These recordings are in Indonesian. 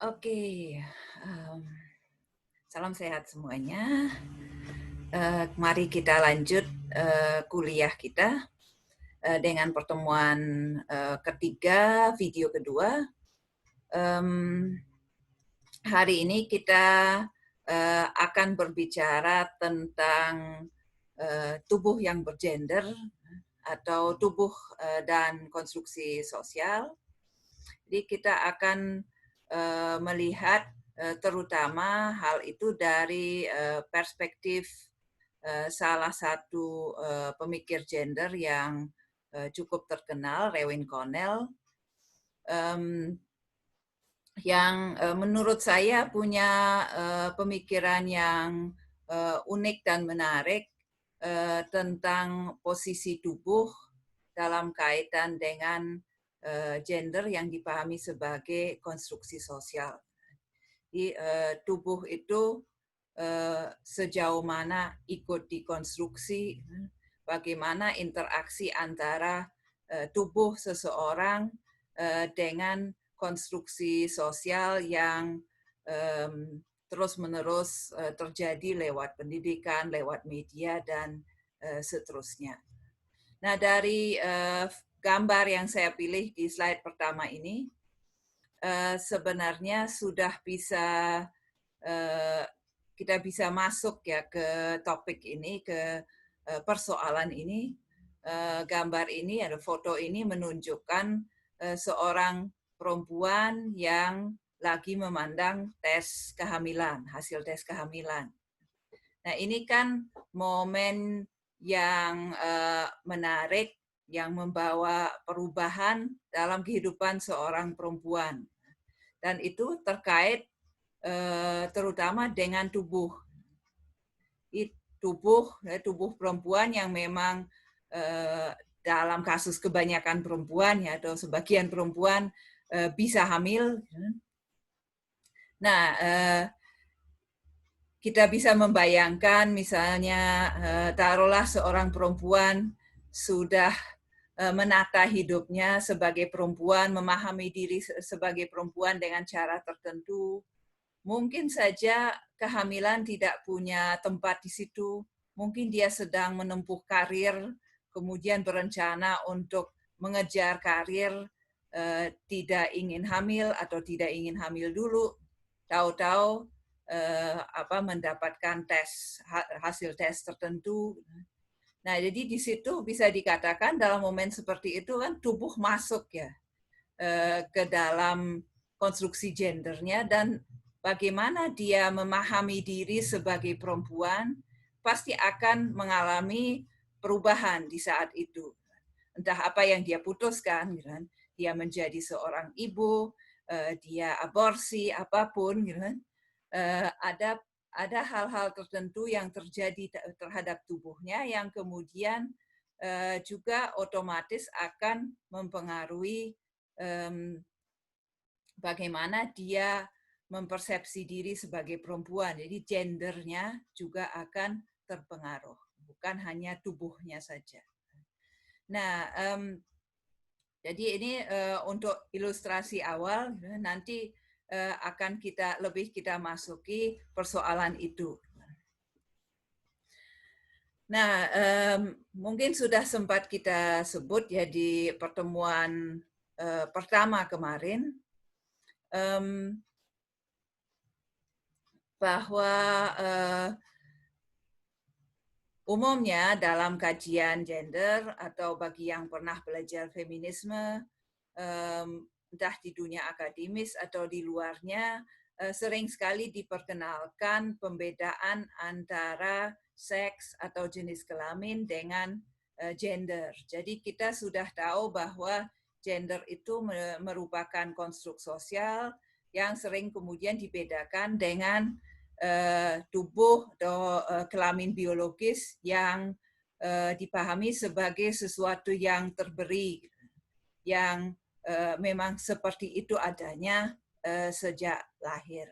Oke, em, salam sehat semuanya. Mari kita lanjut kuliah kita dengan pertemuan ketiga, video kedua. Em, Hari ini kita akan berbicara tentang tubuh yang bergender atau tubuh dan konstruksi sosial. Jadi kita akan melihat terutama hal itu dari perspektif salah satu pemikir gender yang cukup terkenal, Rewin Connell, yang menurut saya punya pemikiran yang unik dan menarik tentang posisi tubuh dalam kaitan dengan gender yang dipahami sebagai konstruksi sosial. Jadi tubuh itu sejauh mana ikut dikonstruksi, bagaimana interaksi antara tubuh seseorang dengan konstruksi sosial yang terus-menerus terjadi lewat pendidikan, lewat media, dan seterusnya. Nah, dari gambar yang saya pilih di slide pertama ini, sebenarnya sudah bisa kita bisa masuk ya ke topik ini, ke persoalan ini. Gambar ini, ada foto ini menunjukkan seorang perempuan yang lagi memandang tes kehamilan, hasil tes kehamilan. Nah, ini kan momen yang menarik, yang membawa perubahan dalam kehidupan seorang perempuan. Dan itu terkait terutama dengan tubuh. Tubuh perempuan yang memang dalam kasus kebanyakan perempuan ya, atau sebagian perempuan bisa hamil. Nah, kita bisa membayangkan misalnya taruhlah seorang perempuan sudah menata hidupnya sebagai perempuan, memahami diri sebagai perempuan dengan cara tertentu. Mungkin saja kehamilan tidak punya tempat di situ. Mungkin dia sedang menempuh karir, kemudian berencana untuk mengejar karir, tidak ingin hamil atau tidak ingin hamil dulu. Tahu-tahu mendapatkan hasil tes tertentu. Nah, jadi di situ bisa dikatakan dalam momen seperti itu kan tubuh masuk ya ke dalam konstruksi gendernya, dan bagaimana dia memahami diri sebagai perempuan pasti akan mengalami perubahan di saat itu. Entah apa yang dia putuskan, gitu kan. Dia menjadi seorang ibu, dia aborsi, apapun, gitu kan. Ada hal-hal tertentu yang terjadi terhadap tubuhnya yang kemudian juga otomatis akan mempengaruhi bagaimana dia mempersepsi diri sebagai perempuan. Jadi gendernya juga akan terpengaruh, bukan hanya tubuhnya saja. Nah, jadi ini untuk ilustrasi awal, nanti akan kita masuki persoalan itu. Nah, mungkin sudah sempat kita sebut ya di pertemuan pertama kemarin, bahwa umumnya dalam kajian gender atau bagi yang pernah belajar feminisme, entah di dunia akademis atau di luarnya, sering sekali diperkenalkan pembedaan antara seks atau jenis kelamin dengan gender. Jadi kita sudah tahu bahwa gender itu merupakan konstruk sosial yang sering kemudian dibedakan dengan tubuh atau kelamin biologis yang dipahami sebagai sesuatu yang terberi, yang memang seperti itu adanya sejak lahir.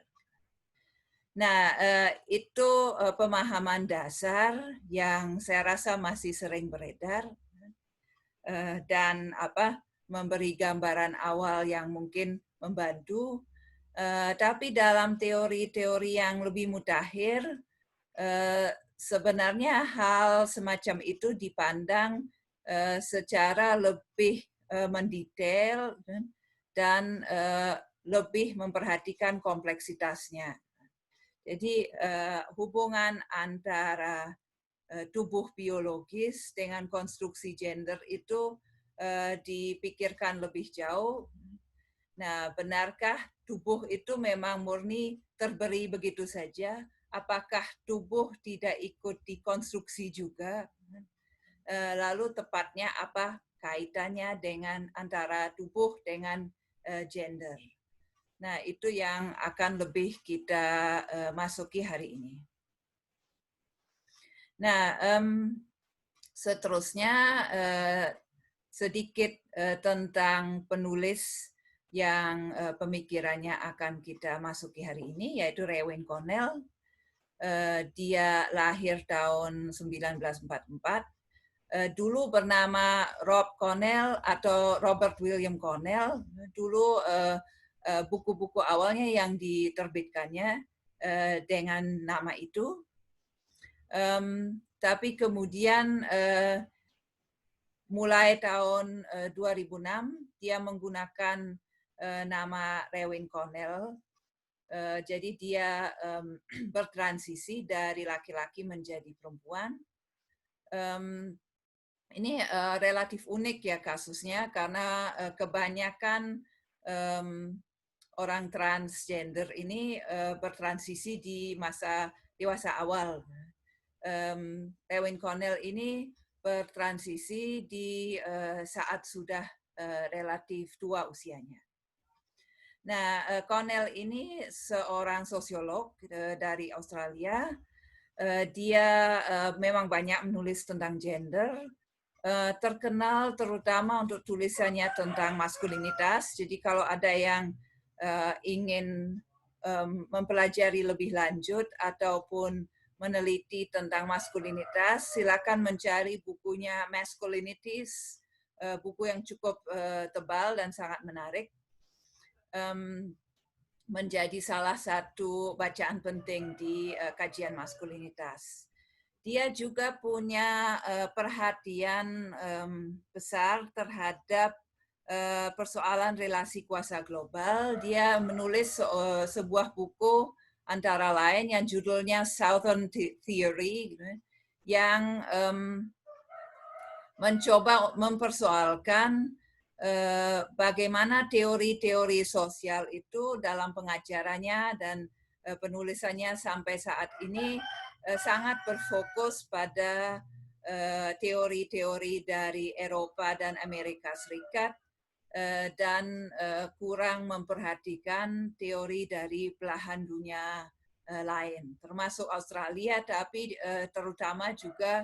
Nah, itu pemahaman dasar yang saya rasa masih sering beredar dan memberi gambaran awal yang mungkin membantu. Tapi dalam teori-teori yang lebih mutakhir, sebenarnya hal semacam itu dipandang secara lebih mendetail dan lebih memperhatikan kompleksitasnya. Jadi hubungan antara tubuh biologis dengan konstruksi gender itu dipikirkan lebih jauh. Nah, benarkah tubuh itu memang murni terberi begitu saja? Apakah tubuh tidak ikut dikonstruksi juga? Lalu tepatnya apa kaitannya dengan antara tubuh dengan gender? Nah, itu yang akan lebih kita masuki hari ini. Nah, seterusnya sedikit tentang penulis yang pemikirannya akan kita masuki hari ini, yaitu Rewin Connell. Dia lahir tahun 1944. Dulu bernama Rob Connell atau Robert William Connell. Dulu buku-buku awalnya yang diterbitkannya dengan nama itu. Tapi kemudian mulai tahun 2006 dia menggunakan nama Rewin Connell. Jadi dia bertransisi dari laki-laki menjadi perempuan. Ini relatif unik ya kasusnya karena kebanyakan orang transgender ini bertransisi di masa dewasa awal. Rewin Connell ini bertransisi di saat sudah relatif tua usianya. Nah, Connell ini seorang sosiolog dari Australia. Dia memang banyak menulis tentang gender, terkenal terutama untuk tulisannya tentang maskulinitas. Jadi kalau ada yang ingin mempelajari lebih lanjut ataupun meneliti tentang maskulinitas, silakan mencari bukunya Masculinities, buku yang cukup tebal dan sangat menarik. Menjadi salah satu bacaan penting di kajian maskulinitas. Dia juga punya perhatian besar terhadap persoalan relasi kuasa global. Dia menulis sebuah buku antara lain yang judulnya Southern Theory, yang mencoba mempersoalkan bagaimana teori-teori sosial itu dalam pengajarannya dan penulisannya sampai saat ini sangat berfokus pada teori-teori dari Eropa dan Amerika Serikat dan kurang memperhatikan teori dari belahan dunia lain, termasuk Australia, tapi terutama juga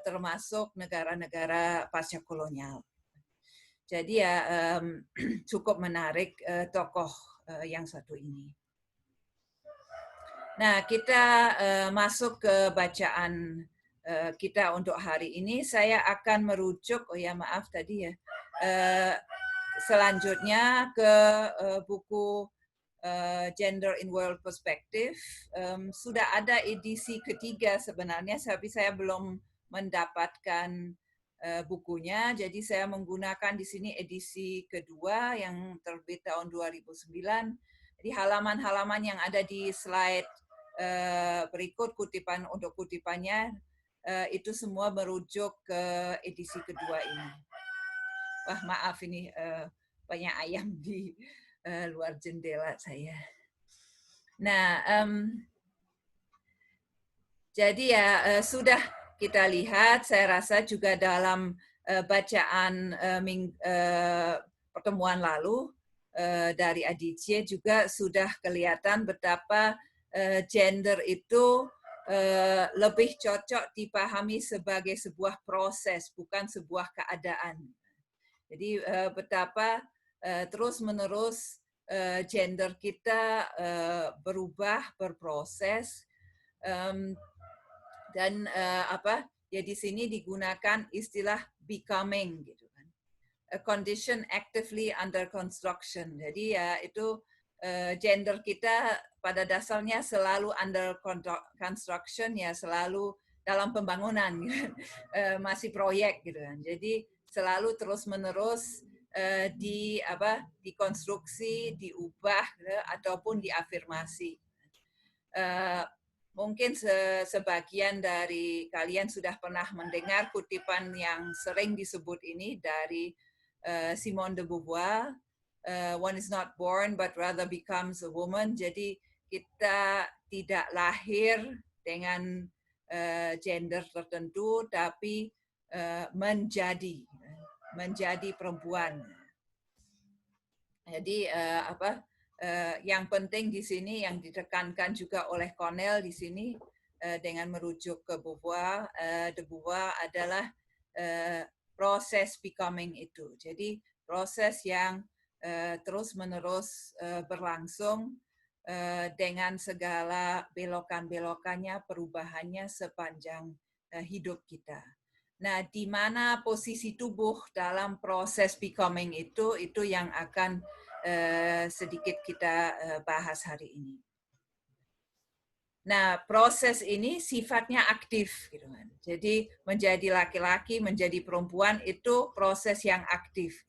termasuk negara-negara pasca kolonial. Jadi ya cukup menarik tokoh yang satu ini. Nah, kita masuk ke bacaan kita untuk hari ini. Saya akan merujuk, maaf tadi ya, selanjutnya ke buku Gender in World Perspective. Sudah ada edisi ketiga sebenarnya, tapi saya belum mendapatkan bukunya, jadi saya menggunakan di sini edisi kedua yang terbit tahun 2009. Jadi halaman-halaman yang ada di slide berikut untuk kutipannya itu semua merujuk ke edisi kedua ini. Wah, maaf ini banyak ayam di luar jendela saya. Nah, jadi ya sudah kita lihat, saya rasa juga dalam bacaan pertemuan lalu dari Aditya juga sudah kelihatan betapa gender itu lebih cocok dipahami sebagai sebuah proses, bukan sebuah keadaan. Jadi betapa terus-menerus gender kita berubah, berproses, dan ya di sini digunakan istilah becoming gitu kan, a condition actively under construction. Jadi ya itu gender kita pada dasarnya selalu under construction, ya selalu dalam pembangunan, masih proyek gitu kan. Jadi selalu terus-menerus dikonstruksi, diubah, ataupun diafirmasi. Mungkin sebagian dari kalian sudah pernah mendengar kutipan yang sering disebut ini dari Simone de Beauvoir, one is not born but rather becomes a woman. Jadi kita tidak lahir dengan gender tertentu, tapi menjadi perempuan. Jadi yang penting di sini yang ditekankan juga oleh Cornell di sini dengan merujuk ke Beauvoir, de Beauvoir adalah proses becoming itu. Jadi proses yang terus-menerus berlangsung dengan segala belokan-belokannya, perubahannya sepanjang hidup kita. Nah, di mana posisi tubuh dalam proses becoming itu yang akan sedikit kita bahas hari ini. Nah, proses ini sifatnya aktif, gitu kan. Jadi menjadi laki-laki, menjadi perempuan itu proses yang aktif.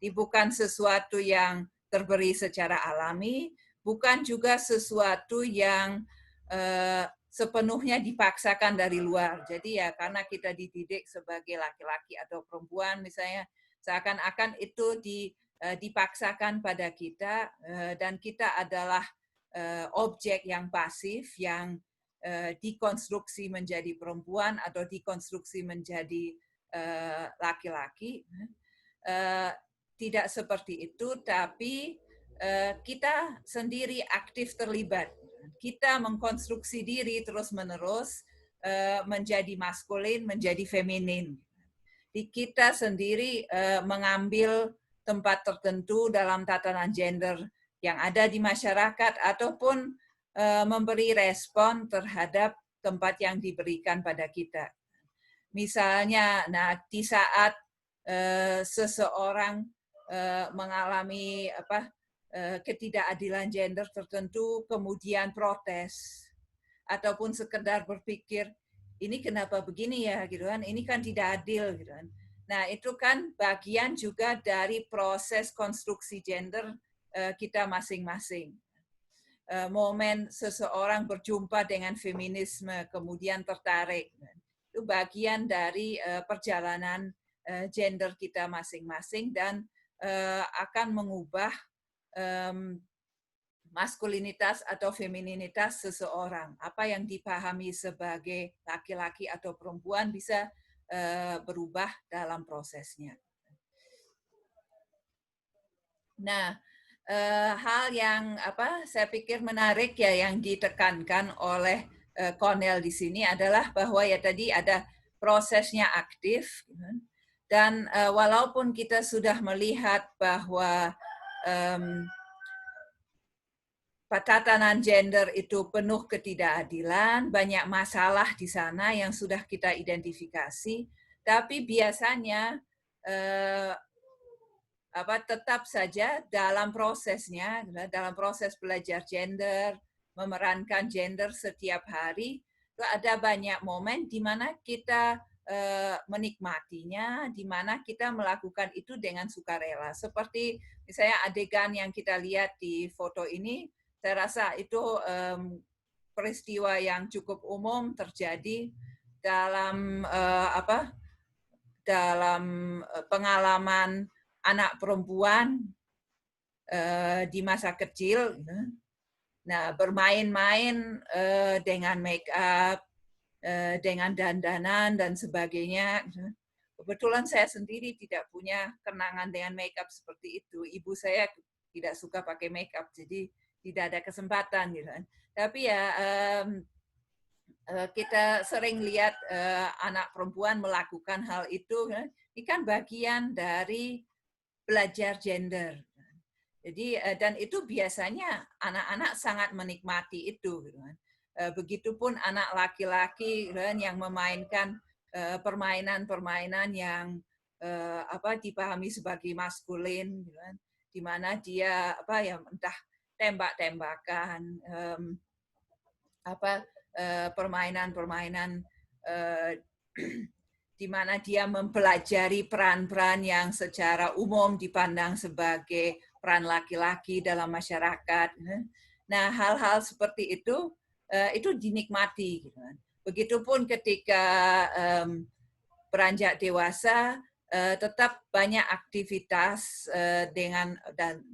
Ini bukan sesuatu yang terberi secara alami, bukan juga sesuatu yang sepenuhnya dipaksakan dari luar. Jadi ya karena kita dididik sebagai laki-laki atau perempuan, misalnya seakan-akan itu dipaksakan pada kita dan kita adalah objek yang pasif yang dikonstruksi menjadi perempuan atau dikonstruksi menjadi laki-laki. Tidak seperti itu, tapi kita sendiri aktif terlibat. Kita mengkonstruksi diri terus-menerus menjadi maskulin, menjadi feminin. Kita sendiri mengambil tempat tertentu dalam tatanan gender yang ada di masyarakat ataupun memberi respon terhadap tempat yang diberikan pada kita. Misalnya, nah di saat seseorang mengalami ketidakadilan gender tertentu, kemudian protes ataupun sekedar berpikir ini kenapa begini ya, gitu kan? Ini kan tidak adil, gitu kan? Nah itu kan bagian juga dari proses konstruksi gender kita masing-masing. Momen seseorang berjumpa dengan feminisme kemudian tertarik, itu bagian dari perjalanan gender kita masing-masing dan akan mengubah maskulinitas atau femininitas seseorang. Apa yang dipahami sebagai laki-laki atau perempuan bisa berubah dalam prosesnya. Nah, hal yang saya pikir menarik ya yang ditekankan oleh Cornell di sini adalah bahwa ya tadi ada prosesnya aktif dan walaupun kita sudah melihat bahwa tatanan gender itu penuh ketidakadilan, banyak masalah di sana yang sudah kita identifikasi, tapi biasanya tetap saja dalam prosesnya, dalam proses belajar gender, memerankan gender setiap hari, itu ada banyak momen di mana kita menikmatinya, di mana kita melakukan itu dengan sukarela. Seperti misalnya adegan yang kita lihat di foto ini, saya rasa itu peristiwa yang cukup umum terjadi dalam dalam pengalaman anak perempuan di masa kecil. Nah, bermain-main dengan make up, dengan dandanan dan sebagainya. Kebetulan saya sendiri tidak punya kenangan dengan make up seperti itu. Ibu saya tidak suka pakai make up, jadi tidak ada kesempatan gitu kan. Tapi ya kita sering lihat anak perempuan melakukan hal itu. Ini kan bagian dari belajar gender. Jadi dan itu biasanya anak-anak sangat menikmati itu. Begitupun anak laki-laki yang memainkan permainan-permainan yang dipahami sebagai maskulin, di mana dia entah tembak-tembakan, permainan-permainan di mana dia mempelajari peran-peran yang secara umum dipandang sebagai peran laki-laki dalam masyarakat. Nah, hal-hal seperti itu dinikmati. Begitupun ketika beranjak dewasa, tetap banyak aktivitas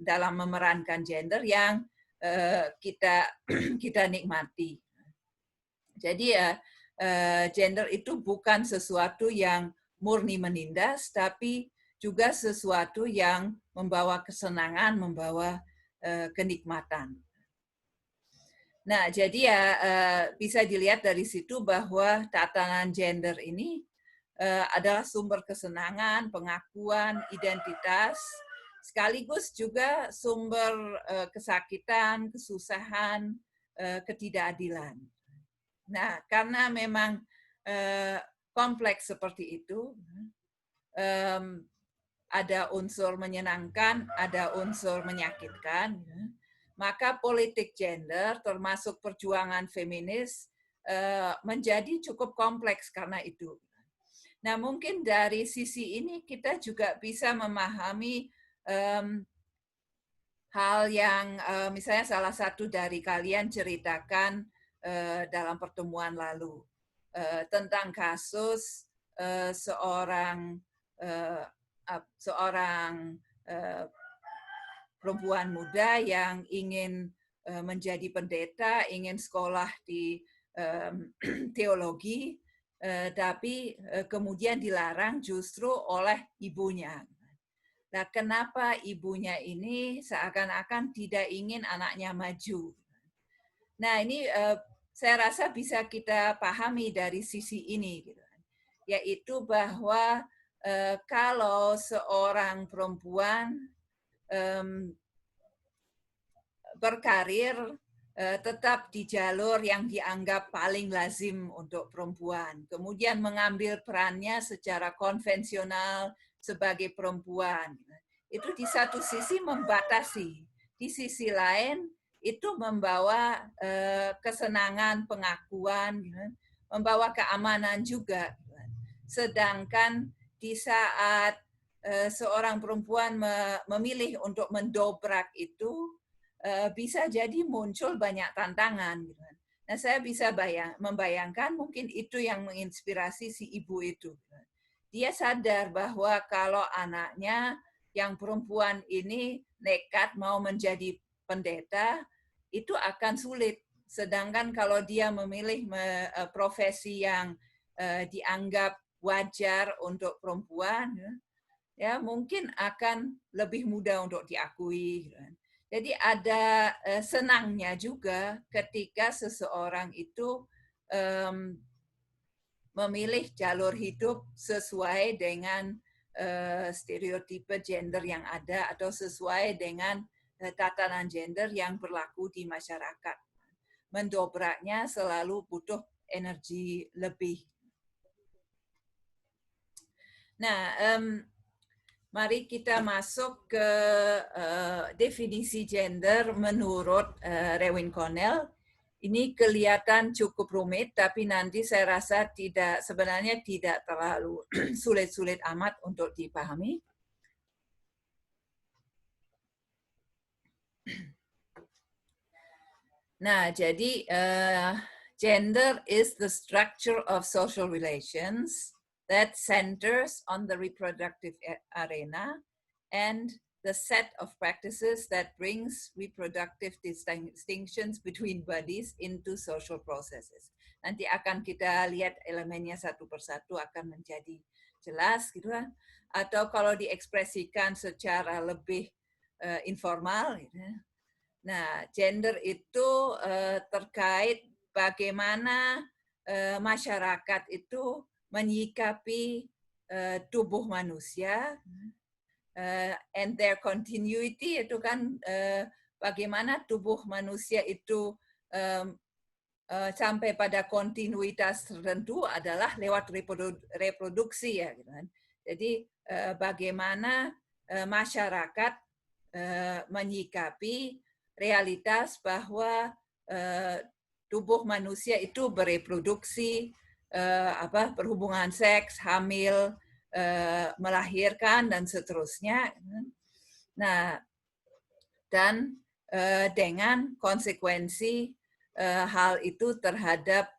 dalam memerankan gender yang kita nikmati. Jadi gender itu bukan sesuatu yang murni menindas, tapi juga sesuatu yang membawa kesenangan, membawa kenikmatan. Nah, jadi bisa dilihat dari situ bahwa tatanan gender ini adalah sumber kesenangan, pengakuan, identitas, sekaligus juga sumber kesakitan, kesusahan, ketidakadilan. Nah, karena memang kompleks seperti itu, ada unsur menyenangkan, ada unsur menyakitkan, maka politik gender termasuk perjuangan feminis menjadi cukup kompleks karena itu. Nah, mungkin dari sisi ini kita juga bisa memahami hal yang misalnya salah satu dari kalian ceritakan dalam pertemuan lalu tentang kasus seorang perempuan muda yang ingin menjadi pendeta, ingin sekolah di teologi, tapi kemudian dilarang justru oleh ibunya. Nah, kenapa ibunya ini seakan-akan tidak ingin anaknya maju? Nah, ini saya rasa bisa kita pahami dari sisi ini, yaitu bahwa kalau seorang perempuan berkarir tetap di jalur yang dianggap paling lazim untuk perempuan, kemudian mengambil perannya secara konvensional sebagai perempuan, itu di satu sisi membatasi, di sisi lain itu membawa kesenangan, pengakuan, membawa keamanan juga. Sedangkan di saat seorang perempuan memilih untuk mendobrak itu, bisa jadi muncul banyak tantangan. Nah, saya bisa membayangkan mungkin itu yang menginspirasi si ibu itu. Dia sadar bahwa kalau anaknya yang perempuan ini nekat mau menjadi pendeta, itu akan sulit. Sedangkan kalau dia memilih profesi yang dianggap wajar untuk perempuan, ya mungkin akan lebih mudah untuk diakui. Jadi ada senangnya juga ketika seseorang itu memilih jalur hidup sesuai dengan stereotipe gender yang ada atau sesuai dengan tatanan gender yang berlaku di masyarakat. Mendobraknya selalu butuh energi lebih. Nah, mari kita masuk ke definisi gender menurut Rewin Connell. Ini kelihatan cukup rumit, tapi nanti saya rasa sebenarnya tidak terlalu sulit-sulit amat untuk dipahami. Nah, jadi gender is the structure of social relations that centers on the reproductive arena and the set of practices that brings reproductive distinctions between bodies into social processes. Nanti akan kita lihat elemennya satu persatu akan menjadi jelas gitu kan. Atau kalau diekspresikan secara lebih informal gitu. Nah, gender itu terkait bagaimana masyarakat itu menyikapi tubuh manusia, and their continuity itu kan bagaimana tubuh manusia itu sampai pada kontinuitas tertentu adalah lewat reproduksi ya, gitu kan. Jadi bagaimana masyarakat menyikapi realitas bahwa tubuh manusia itu bereproduksi, berhubungan seks, hamil, melahirkan, dan seterusnya. Nah, dan dengan konsekuensi hal itu terhadap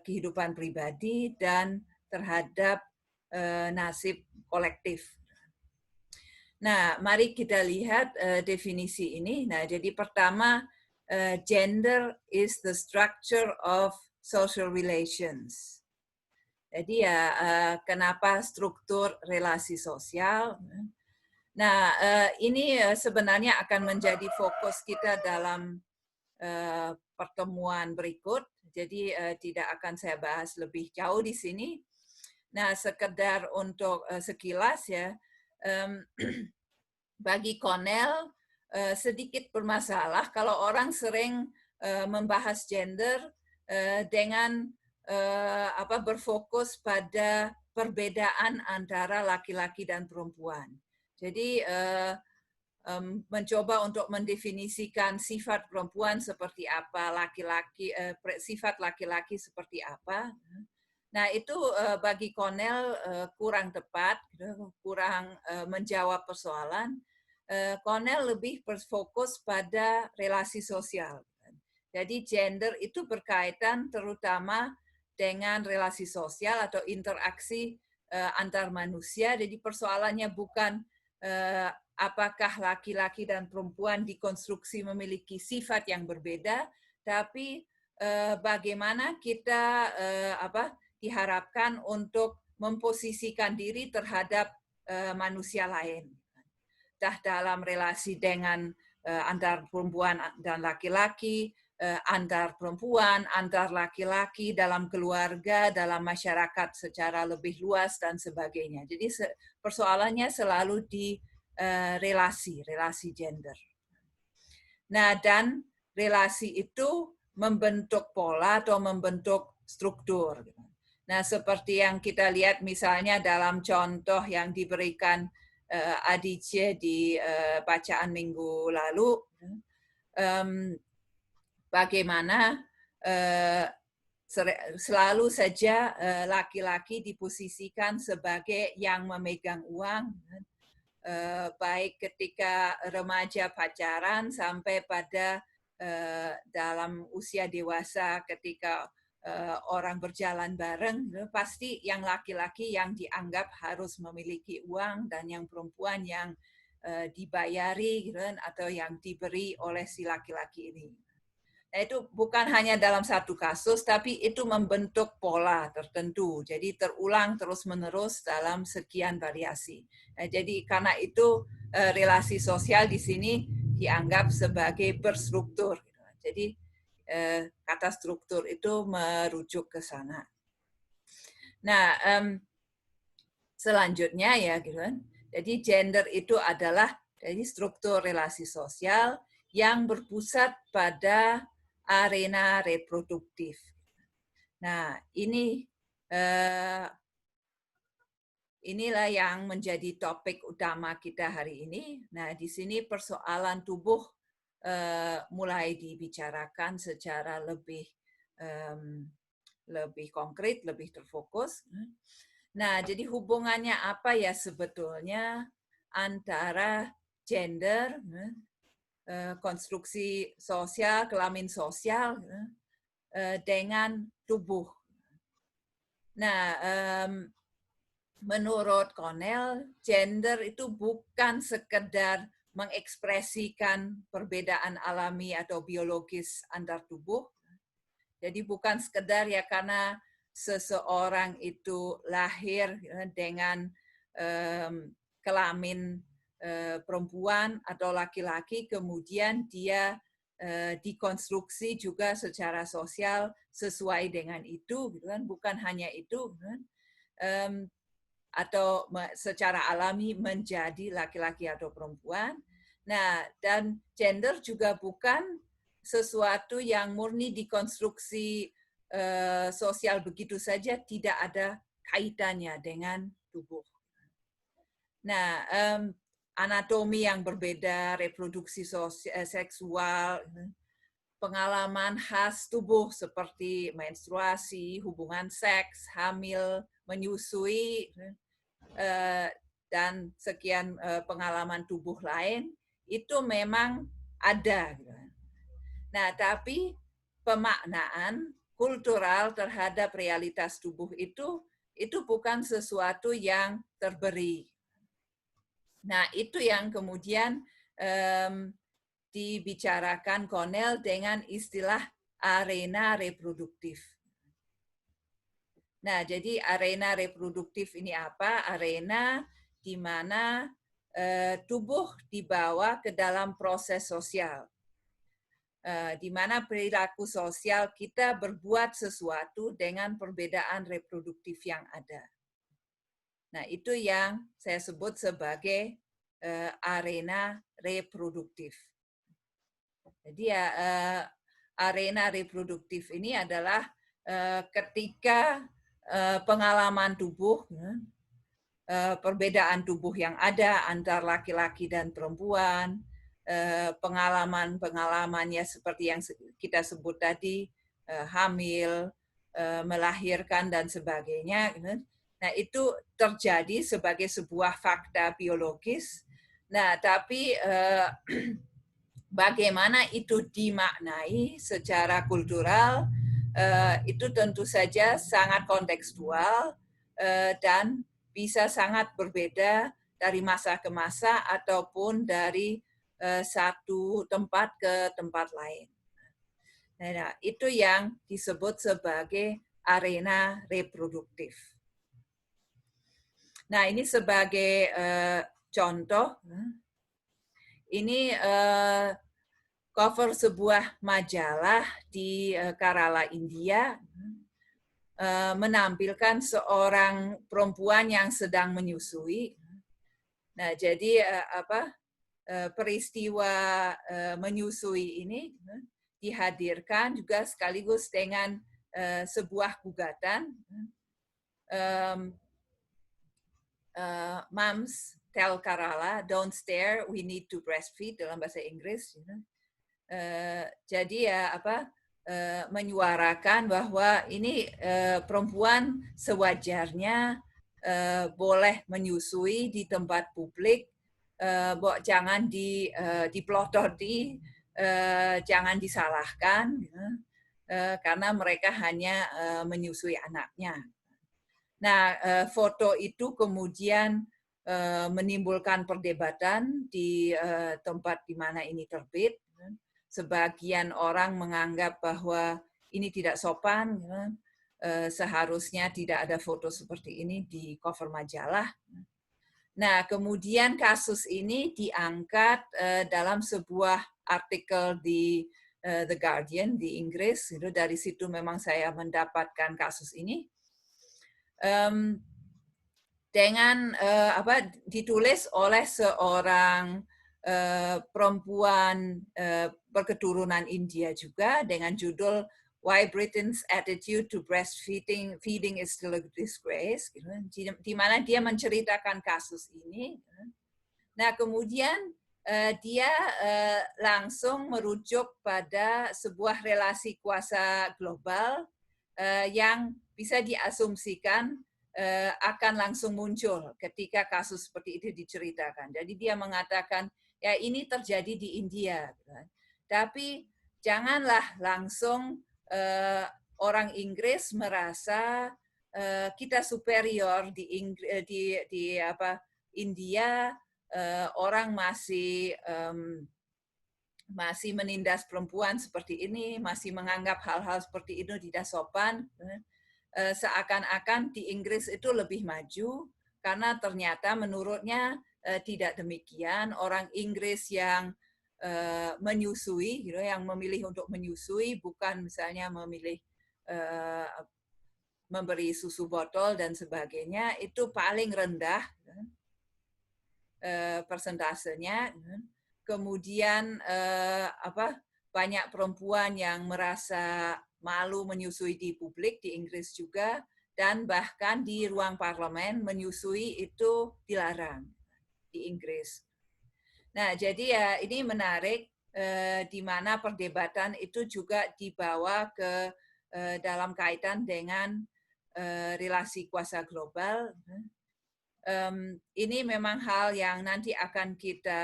kehidupan pribadi dan terhadap nasib kolektif. Nah, mari kita lihat definisi ini. Nah, jadi pertama, gender is the structure of social relations. Jadi ya, kenapa struktur relasi sosial? Nah, ini sebenarnya akan menjadi fokus kita dalam pertemuan berikut. Jadi tidak akan saya bahas lebih jauh di sini. Nah, sekedar untuk sekilas ya, bagi Cornell sedikit bermasalah kalau orang sering membahas gender dengan berfokus pada perbedaan antara laki-laki dan perempuan. Jadi mencoba untuk mendefinisikan sifat perempuan seperti apa, laki-laki sifat laki-laki seperti apa. Nah, itu bagi Cornell kurang tepat, kurang menjawab persoalan. Cornell lebih berfokus pada relasi sosial. Jadi gender itu berkaitan terutama dengan relasi sosial atau interaksi antar manusia. Jadi persoalannya bukan apakah laki-laki dan perempuan dikonstruksi memiliki sifat yang berbeda, tapi bagaimana kita diharapkan untuk memposisikan diri terhadap manusia lain. Dalam relasi dengan antar perempuan dan laki-laki, antar perempuan, antar laki-laki, dalam keluarga, dalam masyarakat secara lebih luas, dan sebagainya. Jadi persoalannya selalu di relasi gender. Nah, dan relasi itu membentuk pola atau membentuk struktur. Nah, seperti yang kita lihat misalnya dalam contoh yang diberikan Adice di bacaan minggu lalu, bagaimana selalu saja laki-laki diposisikan sebagai yang memegang uang, baik ketika remaja pacaran sampai pada dalam usia dewasa ketika orang berjalan bareng, pasti yang laki-laki yang dianggap harus memiliki uang dan yang perempuan yang dibayari atau yang diberi oleh si laki-laki ini. Nah, itu bukan hanya dalam satu kasus, tapi itu membentuk pola tertentu. Jadi terulang terus-menerus dalam sekian variasi. Nah, jadi karena itu relasi sosial di sini dianggap sebagai berstruktur. Jadi kata struktur itu merujuk ke sana. Nah, selanjutnya ya, gitu kan. Jadi gender itu adalah jadi struktur relasi sosial yang berpusat pada arena reproduktif. Nah, inilah yang menjadi topik utama kita hari ini. Nah, di sini persoalan tubuh mulai dibicarakan secara lebih konkret, lebih terfokus. Nah, jadi hubungannya apa ya sebetulnya antara gender, konstruksi sosial, kelamin sosial, dengan tubuh. Nah, menurut Cornell, gender itu bukan sekedar mengekspresikan perbedaan alami atau biologis antar tubuh. Jadi bukan sekedar ya karena seseorang itu lahir dengan kelamin perempuan atau laki-laki, kemudian dia dikonstruksi juga secara sosial sesuai dengan itu, gitu kan? Bukan hanya itu, kan? Atau secara alami menjadi laki-laki atau perempuan. Nah, dan gender juga bukan sesuatu yang murni dikonstruksi sosial begitu saja, tidak ada kaitannya dengan tubuh. Nah, anatomi yang berbeda, reproduksi seksual, pengalaman khas tubuh seperti menstruasi, hubungan seks, hamil, menyusui, dan sekian pengalaman tubuh lain, itu memang ada. Nah, tapi pemaknaan kultural terhadap realitas tubuh itu bukan sesuatu yang terberi. Nah, itu yang kemudian dibicarakan Connell dengan istilah arena reproduktif. Nah, jadi arena reproduktif ini apa? Arena di mana tubuh dibawa ke dalam proses sosial. Di mana perilaku sosial kita berbuat sesuatu dengan perbedaan reproduktif yang ada. Nah, itu yang saya sebut sebagai arena reproduktif. Jadi ya, arena reproduktif ini adalah ketika pengalaman tubuh, perbedaan tubuh yang ada antar laki-laki dan perempuan, pengalaman-pengalamannya seperti yang kita sebut tadi, hamil, melahirkan, dan sebagainya. Nah, itu terjadi sebagai sebuah fakta biologis. Nah, tapi bagaimana itu dimaknai secara kultural, itu tentu saja sangat kontekstual dan bisa sangat berbeda dari masa ke masa ataupun dari satu tempat ke tempat lain. Nah, itu yang disebut sebagai arena reproduktif. Nah, ini sebagai contoh, ini cover sebuah majalah di Kerala, India, menampilkan seorang perempuan yang sedang menyusui. Nah, jadi peristiwa menyusui ini dihadirkan juga sekaligus dengan sebuah gugatan. Moms tell Kerala, don't stare, we need to breastfeed dalam bahasa Inggris. Jadi ya menyuarakan bahwa ini perempuan sewajarnya boleh menyusui di tempat publik, jangan dipelototi, jangan disalahkan, karena mereka hanya menyusui anaknya. Nah, foto itu kemudian menimbulkan perdebatan di tempat di mana ini terbit. Sebagian orang menganggap bahwa ini tidak sopan, seharusnya tidak ada foto seperti ini di cover majalah. Nah, kemudian kasus ini diangkat dalam sebuah artikel di The Guardian di Inggris. Dari situ memang saya mendapatkan kasus ini. Dengan ditulis oleh seorang perempuan berketurunan India juga dengan judul Why Britain's Attitude to Breastfeeding is Still a Disgrace, di mana dia menceritakan kasus ini. Nah, kemudian dia langsung merujuk pada sebuah relasi kuasa global yang bisa diasumsikan akan langsung muncul ketika kasus seperti itu diceritakan. Jadi dia mengatakan, ya ini terjadi di India. Tapi janganlah langsung orang Inggris merasa kita superior di India, orang masih menindas perempuan seperti ini, masih menganggap hal-hal seperti itu tidak sopan. Seakan-akan di Inggris itu lebih maju, karena ternyata menurutnya tidak demikian. Orang Inggris yang menyusui, yang memilih untuk menyusui, bukan misalnya memilih memberi susu botol dan sebagainya, itu paling rendah persentasenya. Kemudian banyak perempuan yang merasa malu menyusui di publik di Inggris juga, dan bahkan di ruang parlemen menyusui itu dilarang di Inggris. Nah, jadi ya ini menarik di mana perdebatan itu juga dibawa ke dalam kaitan dengan relasi kuasa global. Ini memang hal yang nanti akan kita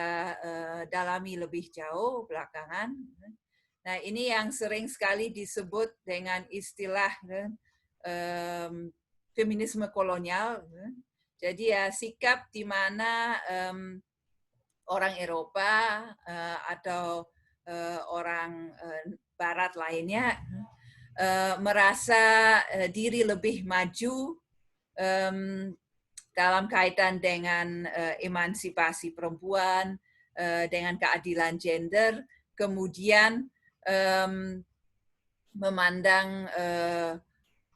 dalami lebih jauh belakangan. Nah, ini yang sering sekali disebut dengan istilah feminisme kolonial. Jadi ya sikap di mana orang Eropa atau orang Barat lainnya merasa diri lebih maju dalam kaitan dengan emansipasi perempuan, dengan keadilan gender, kemudian memandang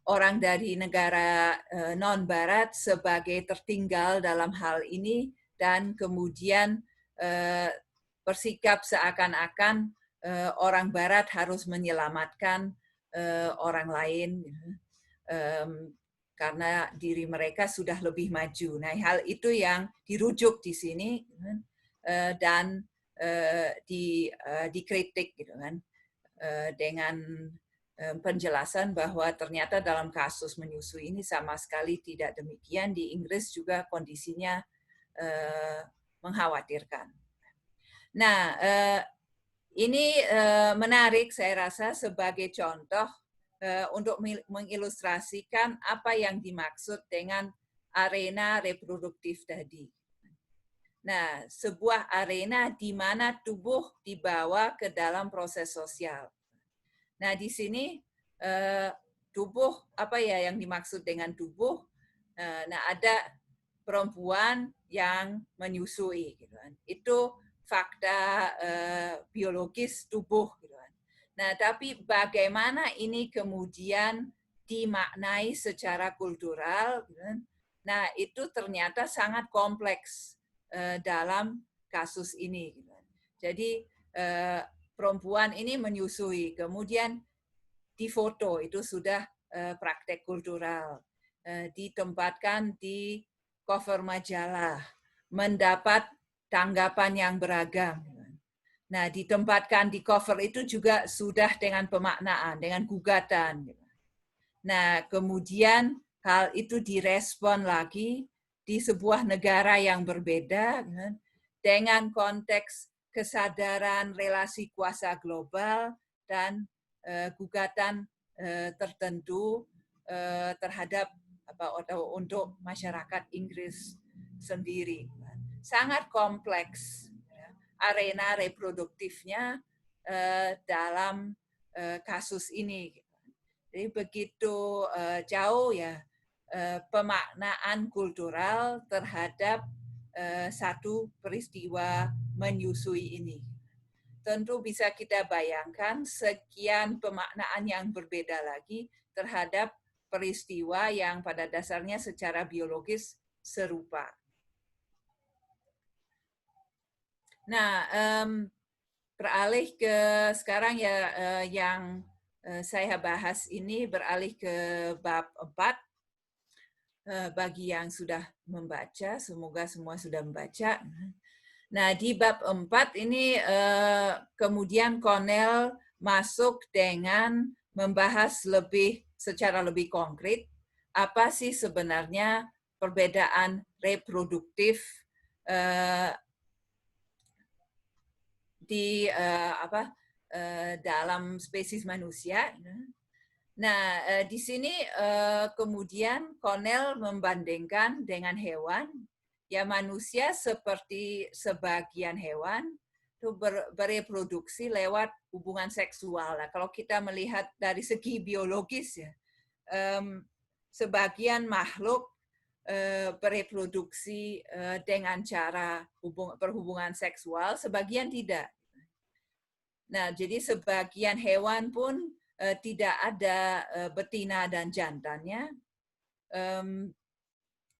orang dari negara non-Barat sebagai tertinggal dalam hal ini, dan kemudian bersikap seakan-akan orang Barat harus menyelamatkan orang lain karena diri mereka sudah lebih maju. Nah, hal itu yang dirujuk di sini dan dikritik gitu kan, dengan penjelasan bahwa ternyata dalam kasus menyusui ini sama sekali tidak demikian. Di Inggris juga kondisinya mengkhawatirkan. Nah, ini menarik saya rasa sebagai contoh untuk mengilustrasikan apa yang dimaksud dengan arena reproduktif tadi. Nah, sebuah arena di mana tubuh dibawa ke dalam proses sosial. Nah, di sini tubuh, apa ya yang dimaksud dengan tubuh? Nah, ada perempuan yang menyusui, gitu kan. Itu fakta biologis tubuh, gitu kan. Nah, tapi bagaimana ini kemudian dimaknai secara kultural, gitu kan? Nah, itu ternyata sangat kompleks dalam kasus ini, gitu kan. Jadi perempuan ini menyusui, kemudian difoto, itu sudah praktek kultural, ditempatkan di cover majalah, mendapat tanggapan yang beragam. Nah, ditempatkan di cover itu juga sudah dengan pemaknaan, dengan gugatan. Nah, kemudian hal itu direspon lagi di sebuah negara yang berbeda dengan konteks kesadaran relasi kuasa global dan gugatan tertentu terhadap atau untuk masyarakat Inggris sendiri. Sangat kompleks arena reproduktifnya dalam kasus ini. Jadi begitu jauh ya pemaknaan kultural terhadap satu peristiwa menyusui ini. Tentu bisa kita bayangkan sekian pemaknaan yang berbeda lagi terhadap peristiwa yang pada dasarnya secara biologis serupa. Nah, beralih ke sekarang ya yang saya bahas ini, beralih ke bab 4. Bagi yang sudah membaca, semoga semua sudah membaca. Nah, di bab 4 ini kemudian Cornell masuk dengan membahas secara lebih konkret apa sih sebenarnya perbedaan reproduktif di dalam spesies manusia. Nah, di sini kemudian Cornell membandingkan dengan hewan. Ya, manusia seperti sebagian hewan itu bereproduksi lewat hubungan seksual. Nah, kalau kita melihat dari segi biologis ya, sebagian makhluk bereproduksi dengan cara berhubungan seksual, sebagian tidak. Nah, jadi sebagian hewan pun tidak ada betina dan jantannya,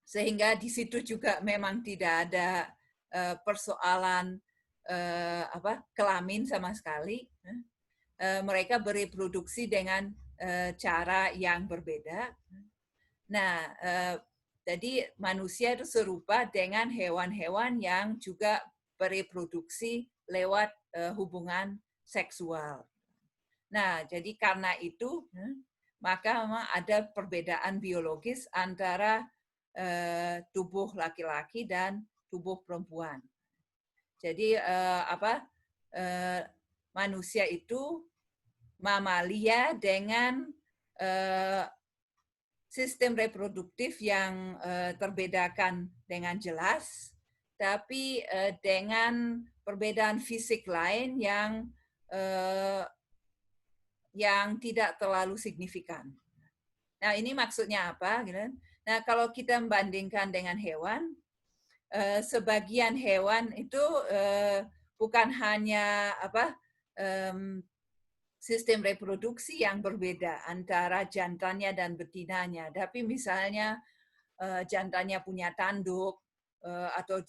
sehingga di situ juga memang tidak ada persoalan kelamin sama sekali. Mereka bereproduksi dengan cara yang berbeda. Nah, jadi manusia itu serupa dengan hewan-hewan yang juga bereproduksi lewat hubungan seksual. Nah, jadi karena itu, maka memang ada perbedaan biologis antara tubuh laki-laki dan tubuh perempuan. Jadi manusia itu mamalia dengan sistem reproduktif yang terbedakan dengan jelas, tapi dengan perbedaan fisik lain yang tidak terlalu signifikan. Nah, ini maksudnya apa? Nah, kalau kita membandingkan dengan hewan, sebagian hewan itu bukan hanya sistem reproduksi yang berbeda antara jantannya dan betinanya, tapi misalnya jantannya punya tanduk atau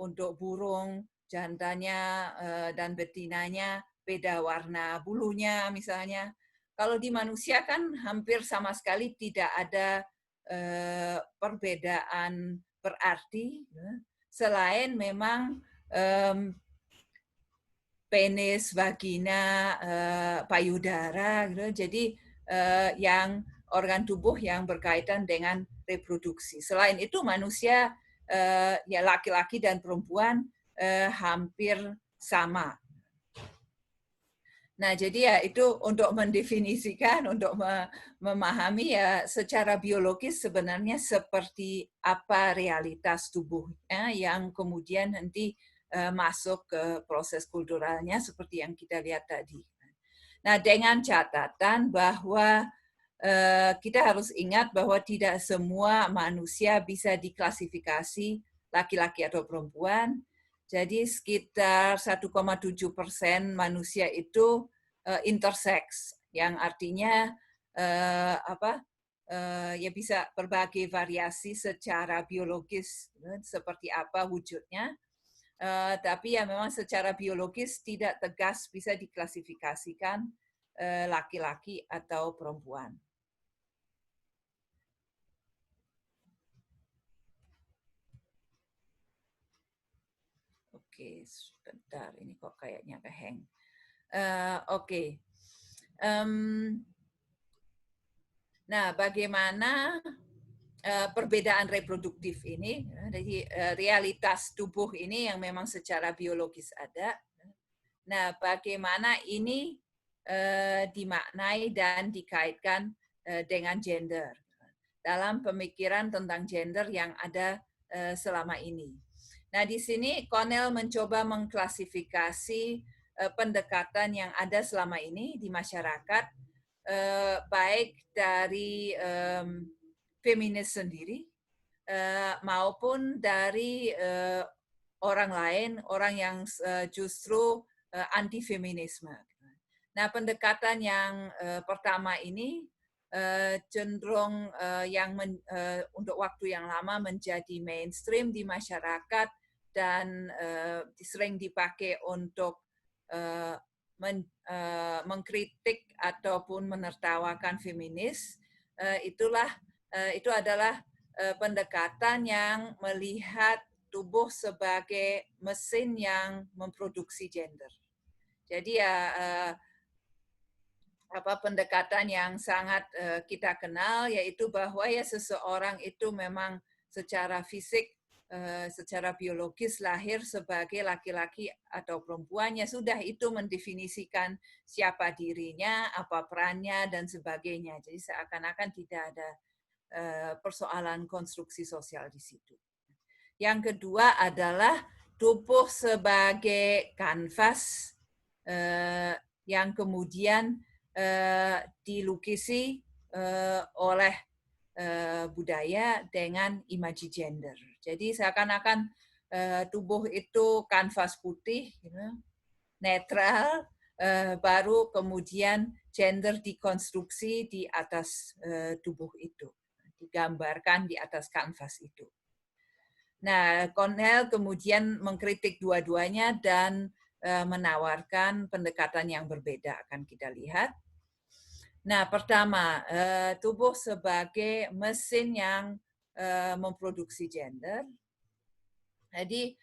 untuk burung jantannya dan betinanya beda warna bulunya misalnya. Kalau di manusia kan hampir sama sekali tidak ada perbedaan berarti selain memang penis, vagina, payudara gitu. Jadi yang organ tubuh yang berkaitan dengan reproduksi. Selain itu manusia ya laki-laki dan perempuan hampir sama. Nah, jadi ya itu untuk mendefinisikan, untuk memahami ya secara biologis sebenarnya seperti apa realitas tubuhnya yang kemudian nanti masuk ke proses kulturalnya seperti yang kita lihat tadi. Nah, dengan catatan bahwa kita harus ingat bahwa tidak semua manusia bisa diklasifikasi laki-laki atau perempuan. Jadi sekitar 1,7% manusia itu intersex, yang artinya ya bisa berbagai variasi secara biologis seperti apa wujudnya. Tapi ya memang secara biologis tidak tegas bisa diklasifikasikan laki-laki atau perempuan. Oke, sebentar, ini kok kayaknya kehang. Oke. Nah, bagaimana perbedaan reproduktif ini? Jadi realitas tubuh ini yang memang secara biologis ada. Nah, bagaimana ini dimaknai dan dikaitkan dengan gender dalam pemikiran tentang gender yang ada selama ini. Nah, di sini Cornell mencoba mengklasifikasi pendekatan yang ada selama ini di masyarakat, baik dari feminis sendiri maupun dari orang lain, orang yang justru anti-feminisme. Nah, pendekatan yang pertama ini cenderung yang untuk waktu yang lama menjadi mainstream di masyarakat dan sering dipakai untuk mengkritik ataupun menertawakan feminis. Itu adalah pendekatan yang melihat tubuh sebagai mesin yang memproduksi gender. Jadi ya pendekatan yang sangat kita kenal yaitu bahwa ya seseorang itu memang secara fisik, secara biologis lahir sebagai laki-laki atau perempuan, ya sudah itu mendefinisikan siapa dirinya, apa perannya dan sebagainya. Jadi seakan-akan tidak ada persoalan konstruksi sosial di situ. Yang kedua adalah tubuh sebagai kanvas yang kemudian dilukisi oleh budaya dengan imaji gender. Jadi seakan-akan tubuh itu kanvas putih, netral, baru kemudian gender dikonstruksi di atas tubuh itu, digambarkan di atas kanvas itu. Nah, Cornell kemudian mengkritik dua-duanya dan menawarkan pendekatan yang berbeda, akan kita lihat. Nah, pertama, tubuh sebagai mesin yang memproduksi gender. Jadi,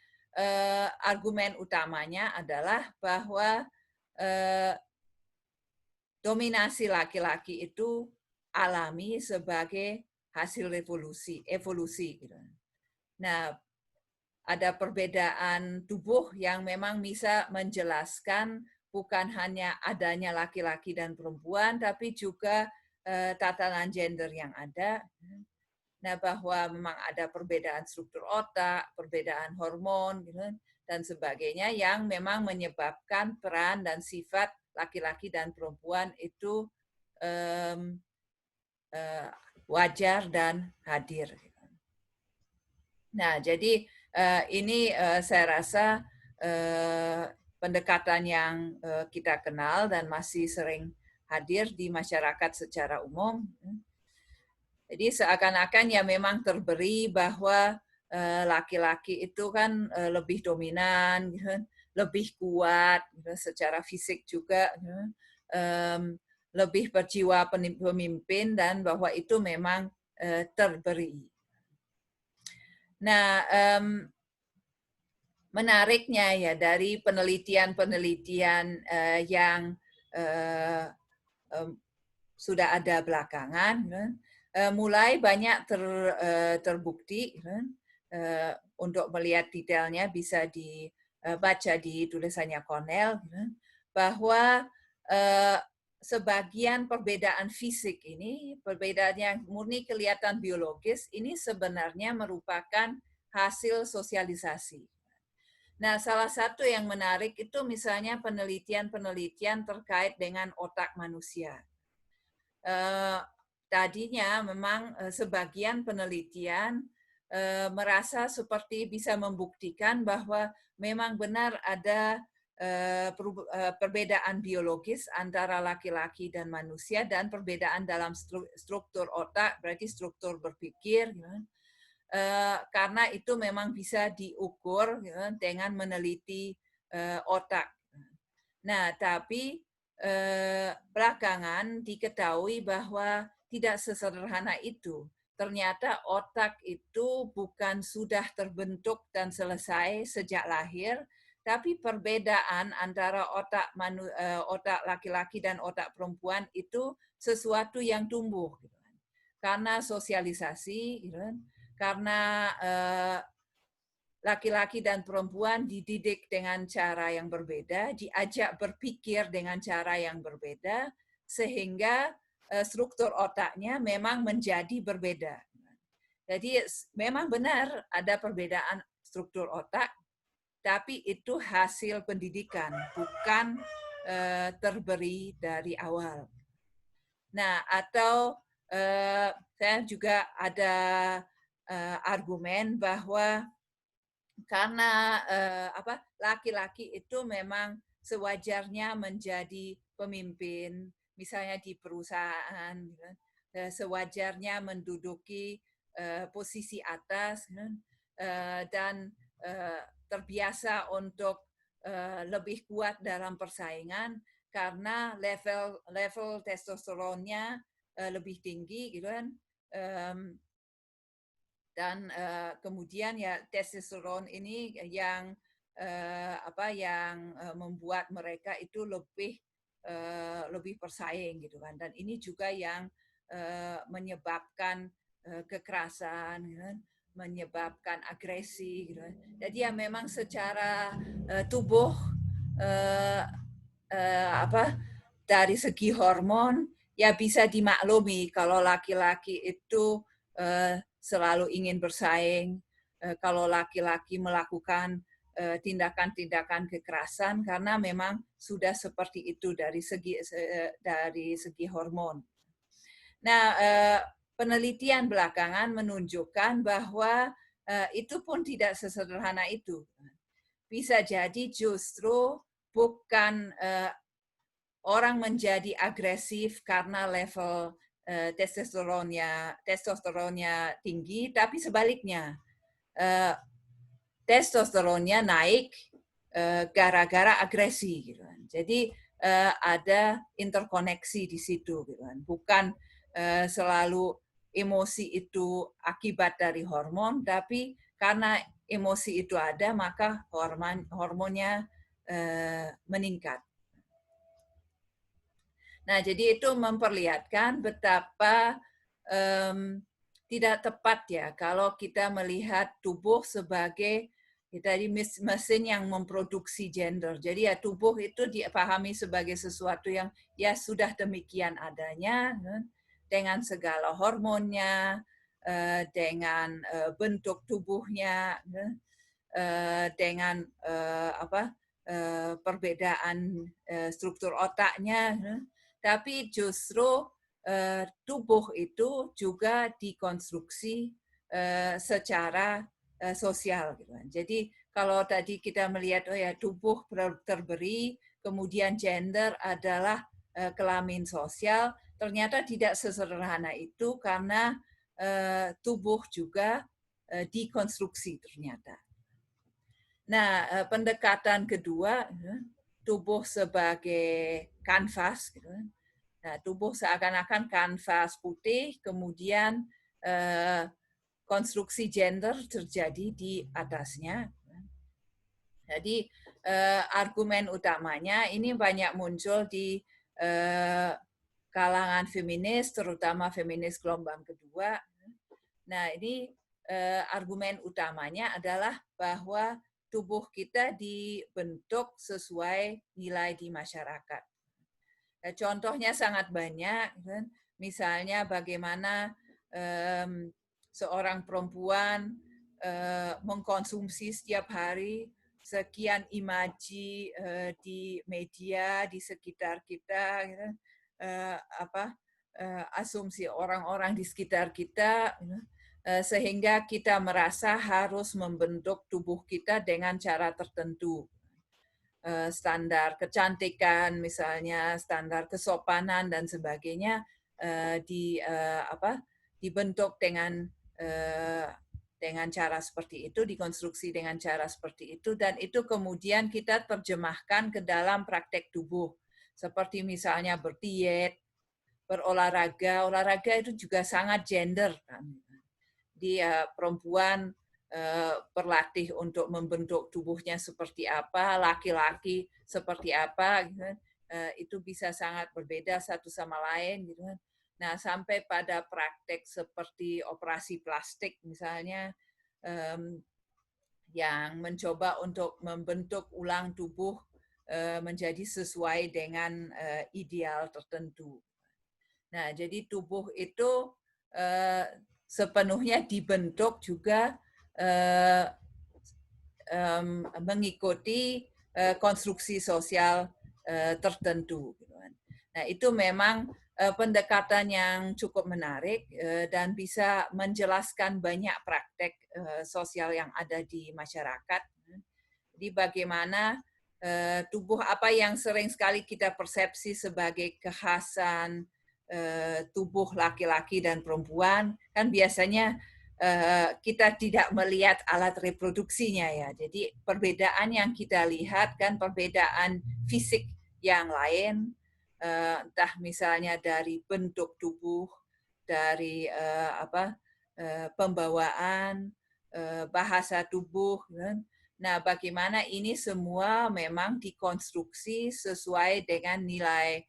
argumen utamanya adalah bahwa dominasi laki-laki itu alami sebagai hasil evolusi gitu. Nah, ada perbedaan tubuh yang memang bisa menjelaskan bukan hanya adanya laki-laki dan perempuan, tapi juga tatanan gender yang ada. Nah, bahwa memang ada perbedaan struktur otak, perbedaan hormon, gitu, dan sebagainya yang memang menyebabkan peran dan sifat laki-laki dan perempuan itu wajar dan hadir. Nah, jadi ini saya rasa pendekatan yang kita kenal dan masih sering hadir di masyarakat secara umum. Jadi seakan-akan ya memang terberi bahwa laki-laki itu kan lebih dominan, lebih kuat secara fisik juga, lebih berjiwa pemimpin, dan bahwa itu memang terberi. Nah, menariknya ya dari penelitian-penelitian yang sudah ada belakangan, mulai banyak terbukti, untuk melihat detailnya bisa dibaca di tulisannya Cornell, bahwa sebagian perbedaan fisik ini, perbedaan yang murni kelihatan biologis, ini sebenarnya merupakan hasil sosialisasi. Nah, salah satu yang menarik itu misalnya penelitian-penelitian terkait dengan otak manusia. Tadinya memang sebagian penelitian merasa seperti bisa membuktikan bahwa memang benar ada perbedaan biologis antara laki-laki dan manusia, dan perbedaan dalam struktur otak, berarti struktur berpikir, karena itu memang bisa diukur dengan meneliti otak. Nah, tapi belakangan diketahui bahwa tidak sesederhana itu. Ternyata otak itu bukan sudah terbentuk dan selesai sejak lahir, tapi perbedaan antara otak laki-laki dan otak perempuan itu sesuatu yang tumbuh. Karena sosialisasi, karena laki-laki dan perempuan dididik dengan cara yang berbeda, diajak berpikir dengan cara yang berbeda, sehingga struktur otaknya memang menjadi berbeda. Jadi memang benar ada perbedaan struktur otak, tapi itu hasil pendidikan, bukan terberi dari awal. Nah, atau saya juga ada argumen bahwa karena laki-laki itu memang sewajarnya menjadi pemimpin, misalnya di perusahaan, sewajarnya menduduki posisi atas, dan terbiasa untuk lebih kuat dalam persaingan karena level testosteronnya lebih tinggi, gitu kan. Dan kemudian ya testosteron ini yang membuat mereka itu lebih bersaing gitu kan. Dan ini juga yang menyebabkan kekerasan, gitu kan, menyebabkan agresi gitu kan. Jadi ya memang secara tubuh dari segi hormon ya bisa dimaklumi kalau laki-laki itu selalu ingin bersaing, kalau laki-laki melakukan tindakan-tindakan kekerasan karena memang sudah seperti itu dari segi hormon. Nah, penelitian belakangan menunjukkan bahwa itu pun tidak sesederhana itu. Bisa jadi justru bukan orang menjadi agresif karena level testosteronnya tinggi, tapi sebaliknya testosteronnya naik gara-gara agresi, gitu kan. Jadi ada interkoneksi di situ, gitu kan. Bukan selalu emosi itu akibat dari hormon, tapi karena emosi itu ada, maka hormonnya meningkat. Nah, jadi itu memperlihatkan betapa tidak tepat ya kalau kita melihat tubuh sebagai tadi mesin yang memproduksi gender. Jadi ya tubuh itu dipahami sebagai sesuatu yang ya sudah demikian adanya, dengan segala hormonnya, dengan bentuk tubuhnya, dengan perbedaan struktur otaknya. Tapi justru tubuh itu juga dikonstruksi secara sosial. Jadi kalau tadi kita melihat oh ya tubuh terberi, kemudian gender adalah kelamin sosial, ternyata tidak sesederhana itu karena tubuh juga dikonstruksi ternyata. Nah, pendekatan kedua, tubuh sebagai kanvas, gitu. Nah, tubuh seakan-akan kanvas putih, kemudian konstruksi gender terjadi di atasnya. Jadi argumen utamanya ini banyak muncul di kalangan feminis, terutama feminis gelombang kedua. Nah, ini argumen utamanya adalah bahwa tubuh kita dibentuk sesuai nilai di masyarakat. Contohnya sangat banyak, misalnya bagaimana seorang perempuan mengkonsumsi setiap hari sekian imaji di media di sekitar kita, asumsi orang-orang di sekitar kita, sehingga kita merasa harus membentuk tubuh kita dengan cara tertentu. Standar kecantikan misalnya, standar kesopanan dan sebagainya dibentuk dengan cara seperti itu, dikonstruksi dengan cara seperti itu, dan itu kemudian kita terjemahkan ke dalam praktek tubuh, seperti misalnya berdiet, berolahraga. Olahraga itu juga sangat gender kan. Dia perempuan berlatih untuk membentuk tubuhnya seperti apa, laki-laki seperti apa, gitu. Itu bisa sangat berbeda satu sama lain, gitu. Nah, sampai pada praktek seperti operasi plastik misalnya, yang mencoba untuk membentuk ulang tubuh menjadi sesuai dengan ideal tertentu. Nah, jadi tubuh itu sepenuhnya dibentuk juga mengikuti konstruksi sosial tertentu. Nah, itu memang pendekatan yang cukup menarik dan bisa menjelaskan banyak praktek sosial yang ada di masyarakat. Jadi bagaimana tubuh apa yang sering sekali kita persepsi sebagai kekhasan tubuh laki-laki dan perempuan, kan biasanya kita tidak melihat alat reproduksinya ya. Jadi perbedaan yang kita lihat kan perbedaan fisik yang lain, entah misalnya dari bentuk tubuh, dari pembawaan, bahasa tubuh. Nah, bagaimana ini semua memang dikonstruksi sesuai dengan nilai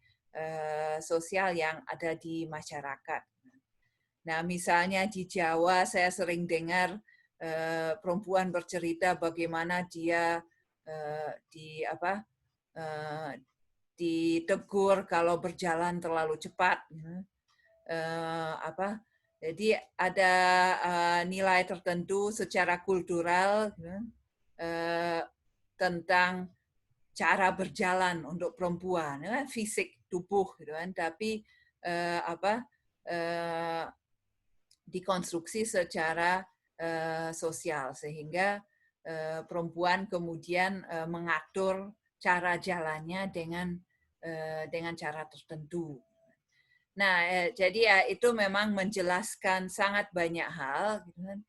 sosial yang ada di masyarakat. Nah, misalnya di Jawa saya sering dengar perempuan bercerita bagaimana dia ditegur kalau berjalan terlalu cepat. Jadi ada nilai tertentu secara kultural tentang cara berjalan untuk perempuan, fisik tubuh, gitu kan. Tapi dikonstruksi secara sosial sehingga perempuan kemudian mengatur cara jalannya dengan cara tertentu. Nah, jadi ya itu memang menjelaskan sangat banyak hal, gitu kan.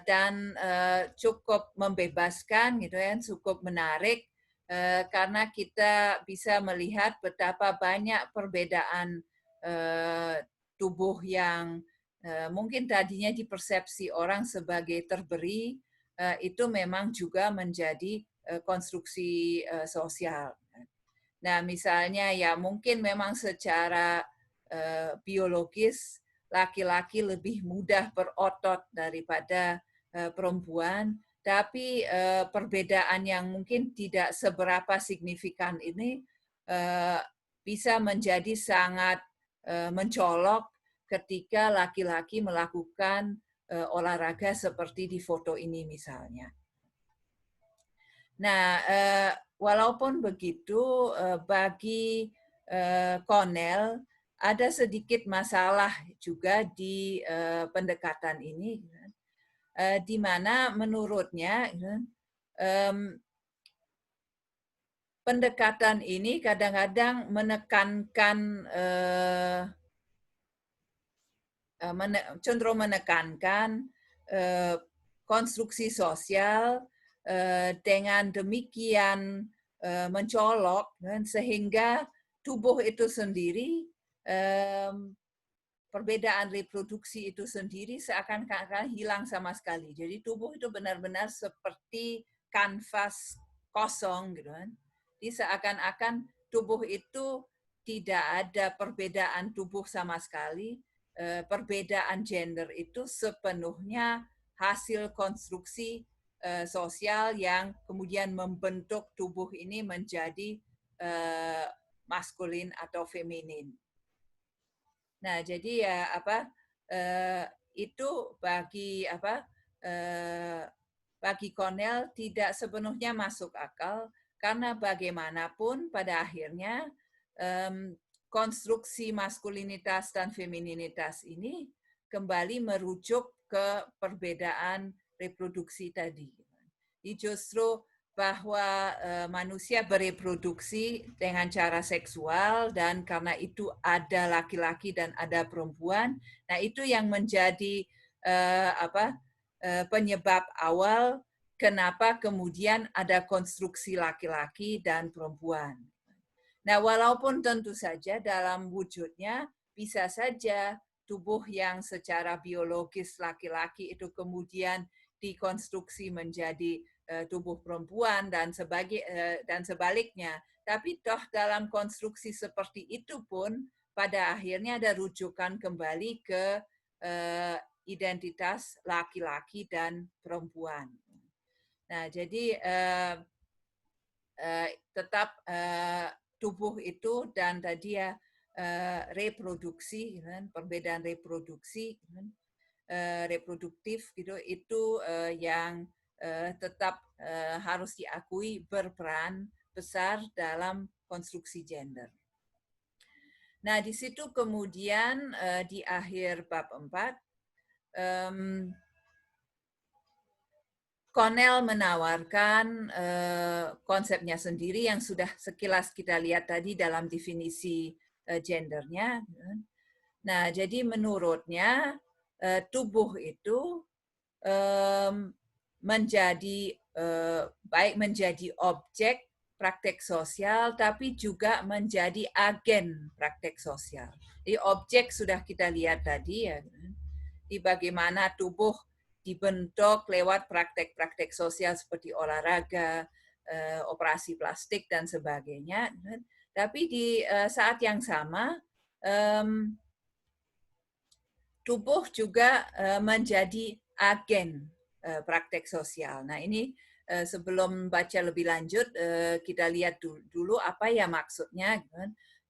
Dan cukup membebaskan, gitu kan, cukup menarik karena kita bisa melihat betapa banyak perbedaan tubuh yang mungkin tadinya dipersepsi orang sebagai terberi itu memang juga menjadi konstruksi sosial. Nah, misalnya ya mungkin memang secara biologis laki-laki lebih mudah berotot daripada perempuan, tapi perbedaan yang mungkin tidak seberapa signifikan ini bisa menjadi sangat mencolok ketika laki-laki melakukan olahraga seperti di foto ini misalnya. Nah, walaupun begitu, bagi Cornell ada sedikit masalah juga di pendekatan ini, di mana menurutnya pendekatan ini kadang-kadang menekankan cenderung menekankan konstruksi sosial dengan demikian mencolok, sehingga tubuh itu sendiri, perbedaan reproduksi itu sendiri seakan-akan hilang sama sekali. Jadi tubuh itu benar-benar seperti kanvas kosong, gitu kan. Jadi seakan-akan tubuh itu tidak ada perbedaan tubuh sama sekali. Perbedaan gender itu sepenuhnya hasil konstruksi sosial yang kemudian membentuk tubuh ini menjadi maskulin atau feminin. Nah, jadi ya itu bagi Cornell tidak sepenuhnya masuk akal, karena bagaimanapun pada akhirnya konstruksi maskulinitas dan femininitas ini kembali merujuk ke perbedaan reproduksi tadi. Jadi justru bahwa manusia bereproduksi dengan cara seksual, dan karena itu ada laki-laki dan ada perempuan. Nah, itu yang menjadi penyebab awal kenapa kemudian ada konstruksi laki-laki dan perempuan. Nah, walaupun tentu saja dalam wujudnya bisa saja tubuh yang secara biologis laki-laki itu kemudian dikonstruksi menjadi tubuh perempuan dan sebaliknya. Tapi toh dalam konstruksi seperti itu pun pada akhirnya ada rujukan kembali ke identitas laki-laki dan perempuan. Nah, jadi tetap tubuh itu dan tadi ya reproduksi, perbedaan reproduksi, reproduktif gitu, itu yang tetap harus diakui berperan besar dalam konstruksi gender. Nah, di situ kemudian di akhir bab 4, Cornell menawarkan konsepnya sendiri yang sudah sekilas kita lihat tadi dalam definisi gendernya. Nah, jadi menurutnya tubuh itu baik menjadi objek praktek sosial, tapi juga menjadi agen praktek sosial. Jadi objek sudah kita lihat tadi ya, di bagaimana tubuh dibentuk lewat praktek-praktek sosial seperti olahraga, operasi plastik dan sebagainya. Tapi di saat yang sama tubuh juga menjadi agen praktek sosial. Nah, ini sebelum baca lebih lanjut, kita lihat dulu apa ya maksudnya.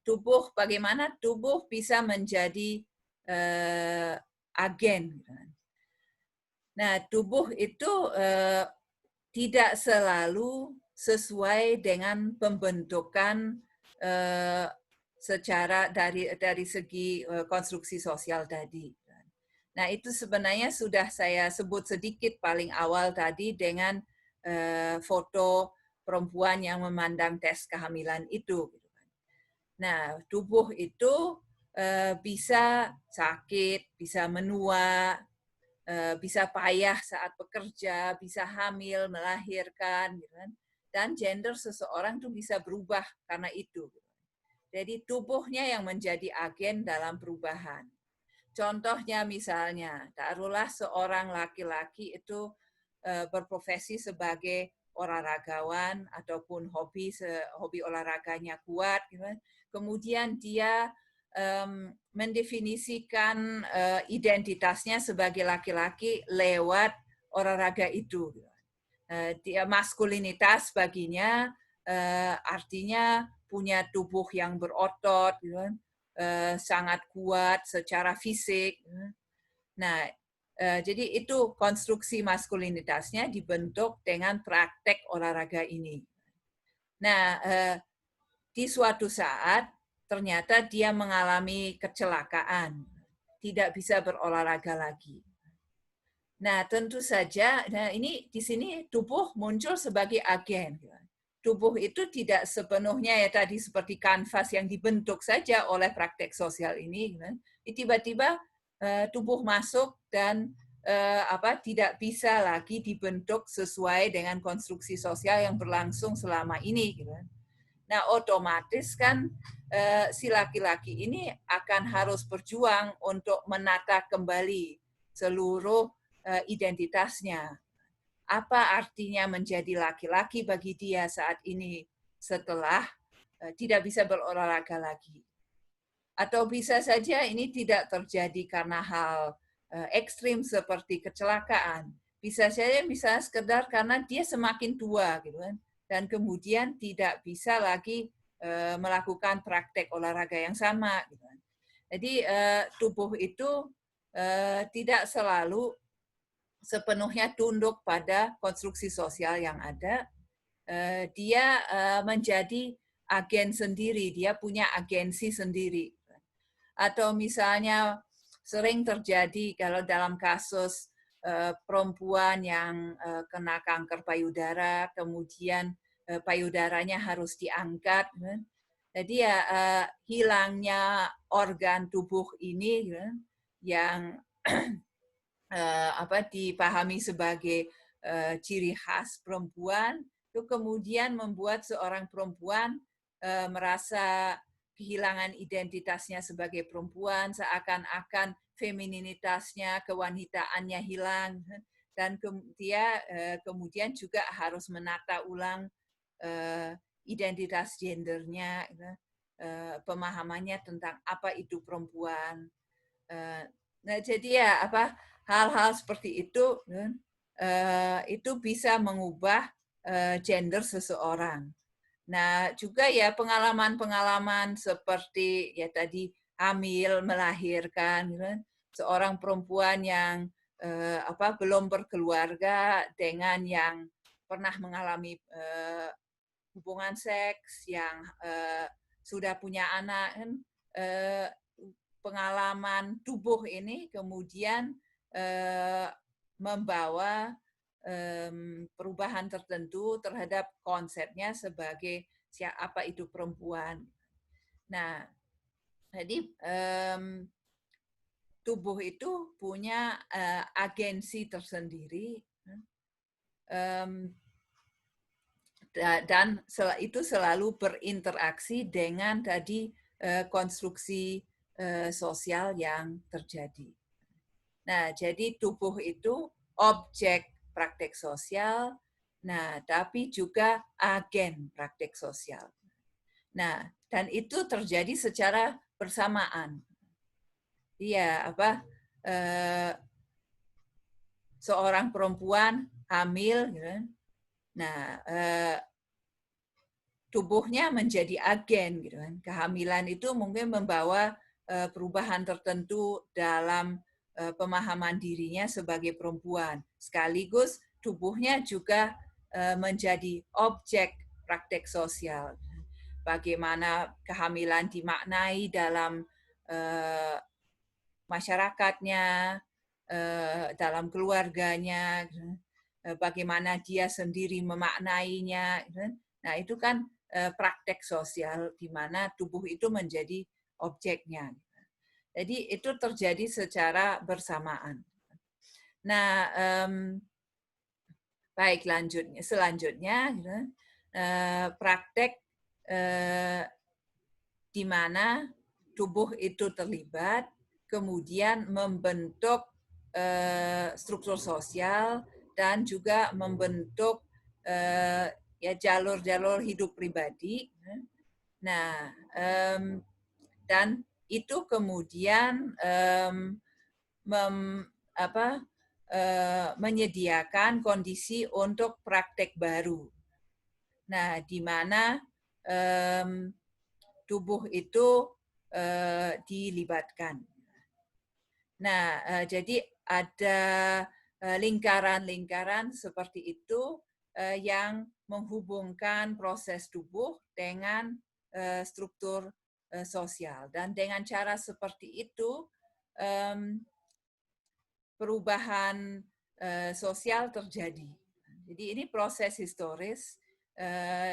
Tubuh, bagaimana tubuh bisa menjadi agen. Nah, tubuh itu tidak selalu sesuai dengan pembentukan secara dari segi konstruksi sosial tadi. Nah, itu sebenarnya sudah saya sebut sedikit paling awal tadi dengan foto perempuan yang memandang tes kehamilan itu. Nah, tubuh itu bisa sakit, bisa menua, bisa payah saat bekerja, bisa hamil, melahirkan, dan gender seseorang itu bisa berubah karena itu. Jadi tubuhnya yang menjadi agen dalam perubahan. Contohnya misalnya, taruhlah seorang laki-laki itu berprofesi sebagai olahragawan ataupun hobi olahraganya kuat, gitu kan. Kemudian dia mendefinisikan identitasnya sebagai laki-laki lewat olahraga itu. Dia maskulinitas baginya artinya punya tubuh yang berotot, gitu kan, sangat kuat secara fisik. Nah, jadi itu konstruksi maskulinitasnya dibentuk dengan praktek olahraga ini. Nah, di suatu saat ternyata dia mengalami kecelakaan, tidak bisa berolahraga lagi. Nah, tentu saja, nah ini di sini tubuh muncul sebagai agen. Tubuh itu tidak sepenuhnya ya tadi seperti kanvas yang dibentuk saja oleh praktek sosial ini. Tiba-tiba tubuh masuk dan tidak bisa lagi dibentuk sesuai dengan konstruksi sosial yang berlangsung selama ini. Nah, otomatis kan si laki-laki ini akan harus berjuang untuk menata kembali seluruh identitasnya. Apa artinya menjadi laki-laki bagi dia saat ini setelah tidak bisa berolahraga lagi? Atau bisa saja ini tidak terjadi karena hal ekstrim seperti kecelakaan. Bisa saja bisa sekedar karena dia semakin tua gitu kan, dan kemudian tidak bisa lagi melakukan praktek olahraga yang sama. Gitu kan. Jadi tubuh itu tidak selalu sepenuhnya tunduk pada konstruksi sosial yang ada. Dia menjadi agen sendiri, dia punya agensi sendiri. Atau misalnya sering terjadi kalau dalam kasus perempuan yang kena kanker payudara, kemudian payudaranya harus diangkat. Jadi ya hilangnya organ tubuh ini yang dipahami sebagai ciri khas perempuan, itu kemudian membuat seorang perempuan merasa kehilangan identitasnya sebagai perempuan, seakan-akan femininitasnya, kewanitaannya hilang, dan dia kemudian juga harus menata ulang identitas gendernya, pemahamannya tentang apa itu perempuan. Nah, jadi ya hal-hal seperti itu bisa mengubah gender seseorang. Nah, juga ya pengalaman-pengalaman seperti ya tadi hamil, melahirkan, seorang perempuan yang belum berkeluarga dengan yang pernah mengalami hubungan seks, yang sudah punya anak, pengalaman tubuh ini kemudian membawa perubahan tertentu terhadap konsepnya sebagai apa itu perempuan. Nah, jadi tubuh itu punya agensi tersendiri dan itu selalu berinteraksi dengan tadi konstruksi sosial yang terjadi. Nah, jadi tubuh itu objek praktek sosial, nah tapi juga agen praktek sosial. Nah, dan itu terjadi secara bersamaan. Iya, seorang perempuan hamil, nah tubuhnya menjadi agen, gitu kan. Kehamilan itu mungkin membawa perubahan tertentu dalam pemahaman dirinya sebagai perempuan. Sekaligus tubuhnya juga menjadi objek praktek sosial. Bagaimana kehamilan dimaknai dalam masyarakatnya, dalam keluarganya, bagaimana dia sendiri memaknainya. Nah, itu kan praktek sosial di mana tubuh itu menjadi objeknya. Jadi itu terjadi secara bersamaan. Nah, baik selanjutnya praktek di mana tubuh itu terlibat, kemudian membentuk struktur sosial dan juga membentuk ya jalur-jalur hidup pribadi. Nah, dan itu kemudian menyediakan kondisi untuk praktek baru. Nah, di mana tubuh itu dilibatkan. Nah, jadi ada lingkaran-lingkaran seperti itu yang menghubungkan proses tubuh dengan struktur sosial. Dan dengan cara seperti itu, perubahan sosial terjadi. Jadi ini proses historis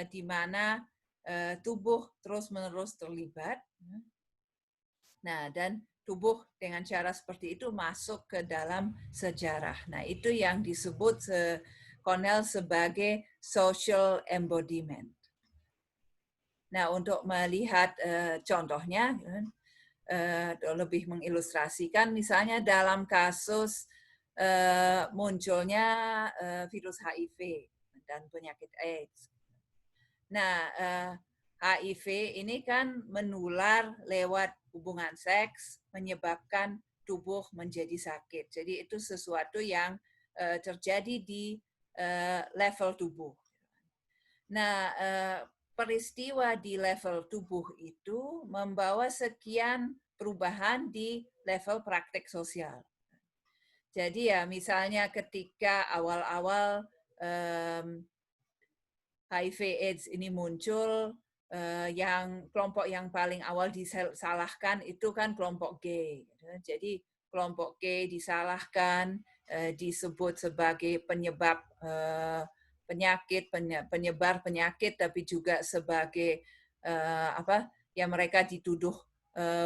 di mana tubuh terus-menerus terlibat. Nah, dan tubuh dengan cara seperti itu masuk ke dalam sejarah. Nah, itu yang disebut Connell sebagai social embodiment. Nah, untuk melihat contohnya, lebih mengilustrasikan, misalnya dalam kasus munculnya virus HIV dan penyakit AIDS. Nah, HIV ini kan menular lewat hubungan seks, menyebabkan tubuh menjadi sakit. Jadi itu sesuatu yang terjadi di level tubuh. Nah, peristiwa di level tubuh itu membawa sekian perubahan di level praktek sosial. Jadi ya misalnya ketika awal-awal HIV/AIDS ini muncul, yang kelompok yang paling awal disalahkan itu kan kelompok gay. Jadi kelompok gay disalahkan, disebut sebagai penyebab penyakit, penyebar penyakit, tapi juga sebagai ya mereka dituduh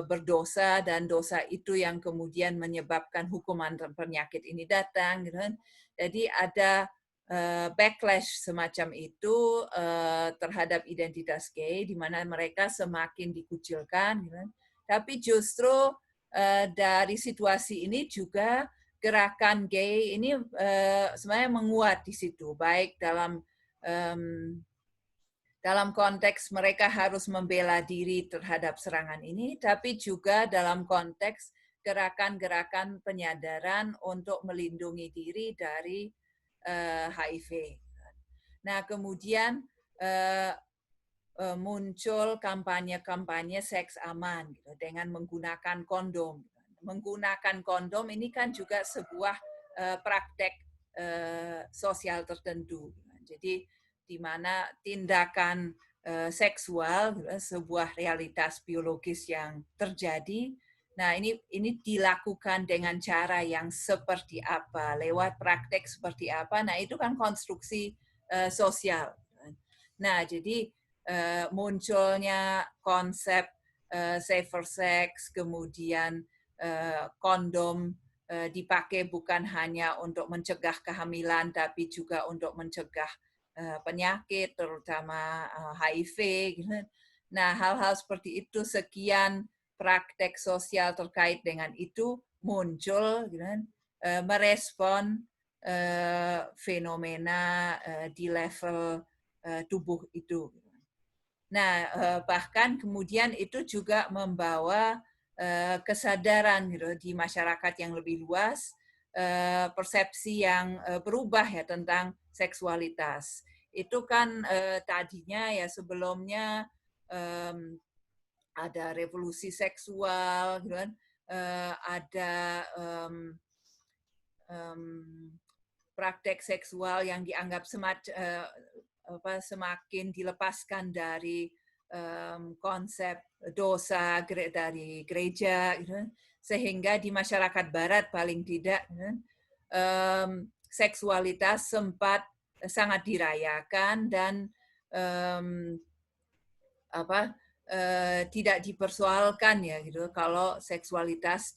berdosa dan dosa itu yang kemudian menyebabkan hukuman penyakit ini datang. Gitu kan. Jadi ada backlash semacam itu terhadap identitas gay, di mana mereka semakin dikucilkan. Gitu kan. Tapi justru dari situasi ini juga gerakan gay ini sebenarnya menguat di situ, baik dalam konteks mereka harus membela diri terhadap serangan ini, tapi juga dalam konteks gerakan-gerakan penyadaran untuk melindungi diri dari HIV. Nah, kemudian muncul kampanye-kampanye seks aman gitu, dengan menggunakan kondom. Menggunakan kondom ini kan juga sebuah praktek sosial tertentu. Jadi di mana tindakan seksual sebuah realitas biologis yang terjadi. Nah, ini dilakukan dengan cara yang seperti apa, lewat praktek seperti apa. Nah, itu kan konstruksi sosial. Nah, jadi munculnya konsep safer sex, kemudian kondom dipakai bukan hanya untuk mencegah kehamilan, tapi juga untuk mencegah penyakit, terutama HIV. Gitu. Nah, hal-hal seperti itu, sekian praktek sosial terkait dengan itu muncul, gitu, merespon fenomena di level tubuh itu. Nah, bahkan kemudian itu juga membawa kesadaran gitu di masyarakat yang lebih luas, persepsi yang berubah ya tentang seksualitas. Itu kan tadinya ya sebelumnya ada revolusi seksual, gitu kan, ada praktek seksual yang dianggap semakin dilepaskan dari konsep dosa dari gereja, gitu, sehingga di masyarakat Barat paling tidak seksualitas sempat sangat dirayakan dan tidak dipersoalkan ya gitu kalau seksualitas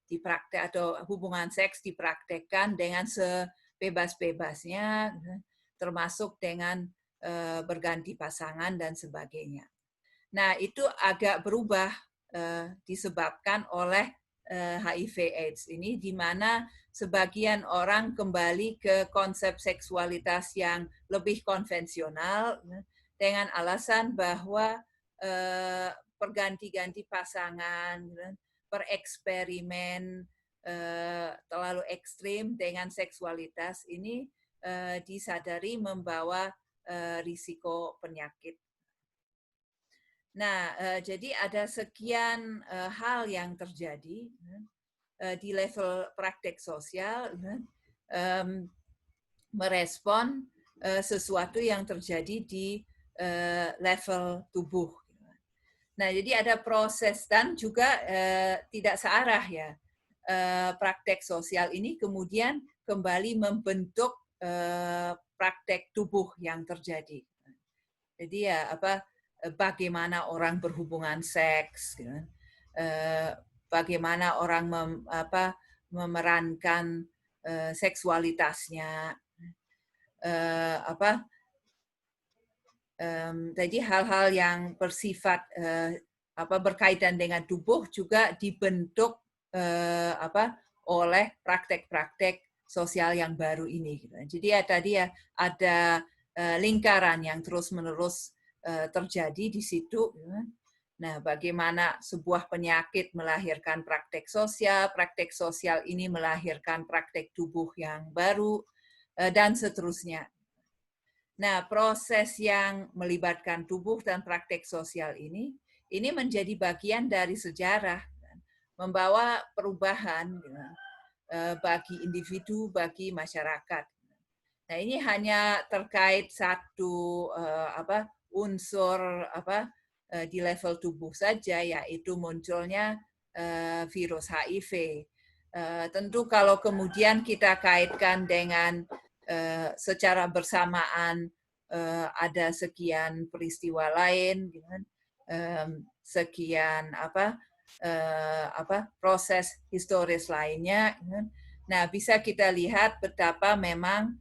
dipraktek atau hubungan seks dipraktekkan dengan sebebas-bebasnya, termasuk dengan berganti pasangan dan sebagainya. Nah, itu agak berubah disebabkan oleh HIV/AIDS ini, di mana sebagian orang kembali ke konsep seksualitas yang lebih konvensional dengan alasan bahwa perganti-ganti pasangan, bereksperimen terlalu ekstrim dengan seksualitas ini disadari membawa risiko penyakit. Nah, jadi ada sekian hal yang terjadi di level praktek sosial merespon sesuatu yang terjadi di level tubuh. Nah, jadi ada proses dan juga tidak searah ya. Praktek sosial ini kemudian kembali membentuk praktek tubuh yang terjadi. Jadi ya bagaimana orang berhubungan seks, gitu. Bagaimana orang memerankan seksualitasnya, jadi hal-hal yang bersifat berkaitan dengan tubuh juga dibentuk oleh praktek-praktek sosial yang baru ini. Jadi ya tadi ya ada lingkaran yang terus-menerus terjadi di situ. Nah, bagaimana sebuah penyakit melahirkan praktek sosial ini melahirkan praktek tubuh yang baru, dan seterusnya. Nah, proses yang melibatkan tubuh dan praktek sosial ini menjadi bagian dari sejarah, membawa perubahan bagi individu, bagi masyarakat. Nah, ini hanya terkait satu unsur di level tubuh saja, yaitu munculnya virus HIV. Tentu kalau kemudian kita kaitkan dengan secara bersamaan ada sekian peristiwa lain, sekian proses historis lainnya. Nah, bisa kita lihat betapa memang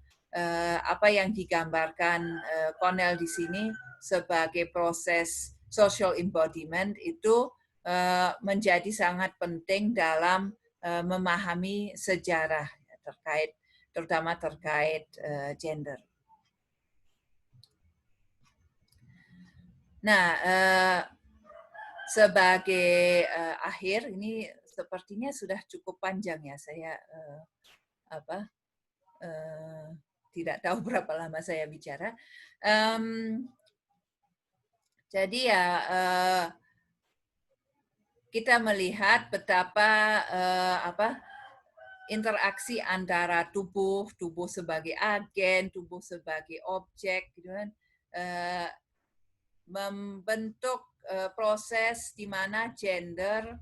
apa yang digambarkan Cornell di sini sebagai proses social embodiment itu menjadi sangat penting dalam memahami sejarah terutama terkait gender. Nah, sebagai akhir, ini sepertinya sudah cukup panjang ya, saya tidak tahu berapa lama saya bicara. Jadi ya kita melihat betapa interaksi antara tubuh sebagai agen, tubuh sebagai objek, gitu kan, membentuk proses di mana gender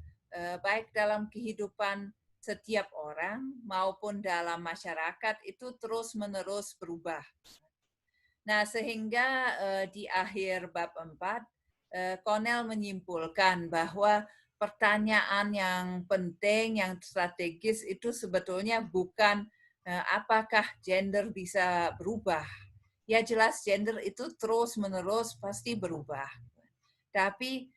baik dalam kehidupan setiap orang maupun dalam masyarakat itu terus-menerus berubah. Nah, sehingga di akhir bab 4, Cornell menyimpulkan bahwa pertanyaan yang penting, yang strategis itu sebetulnya bukan apakah gender bisa berubah. Ya jelas gender itu terus-menerus pasti berubah. Tapi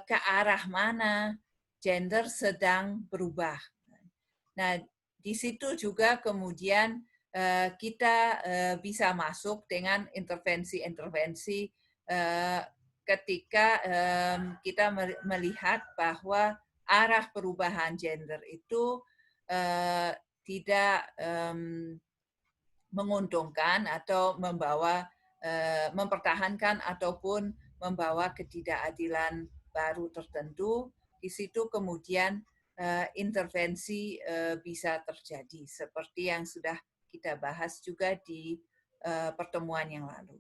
ke arah mana gender sedang berubah. Nah, di situ juga kemudian kita bisa masuk dengan intervensi-intervensi ketika kita melihat bahwa arah perubahan gender itu tidak menguntungkan atau mempertahankan ataupun membawa ketidakadilan baru tertentu. Di situ kemudian intervensi bisa terjadi seperti yang sudah kita bahas juga di pertemuan yang lalu.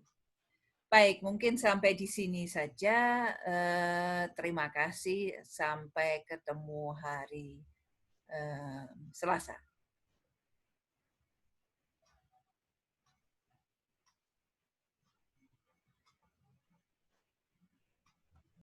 Baik, mungkin sampai di sini saja. Terima kasih. Sampai ketemu hari Selasa.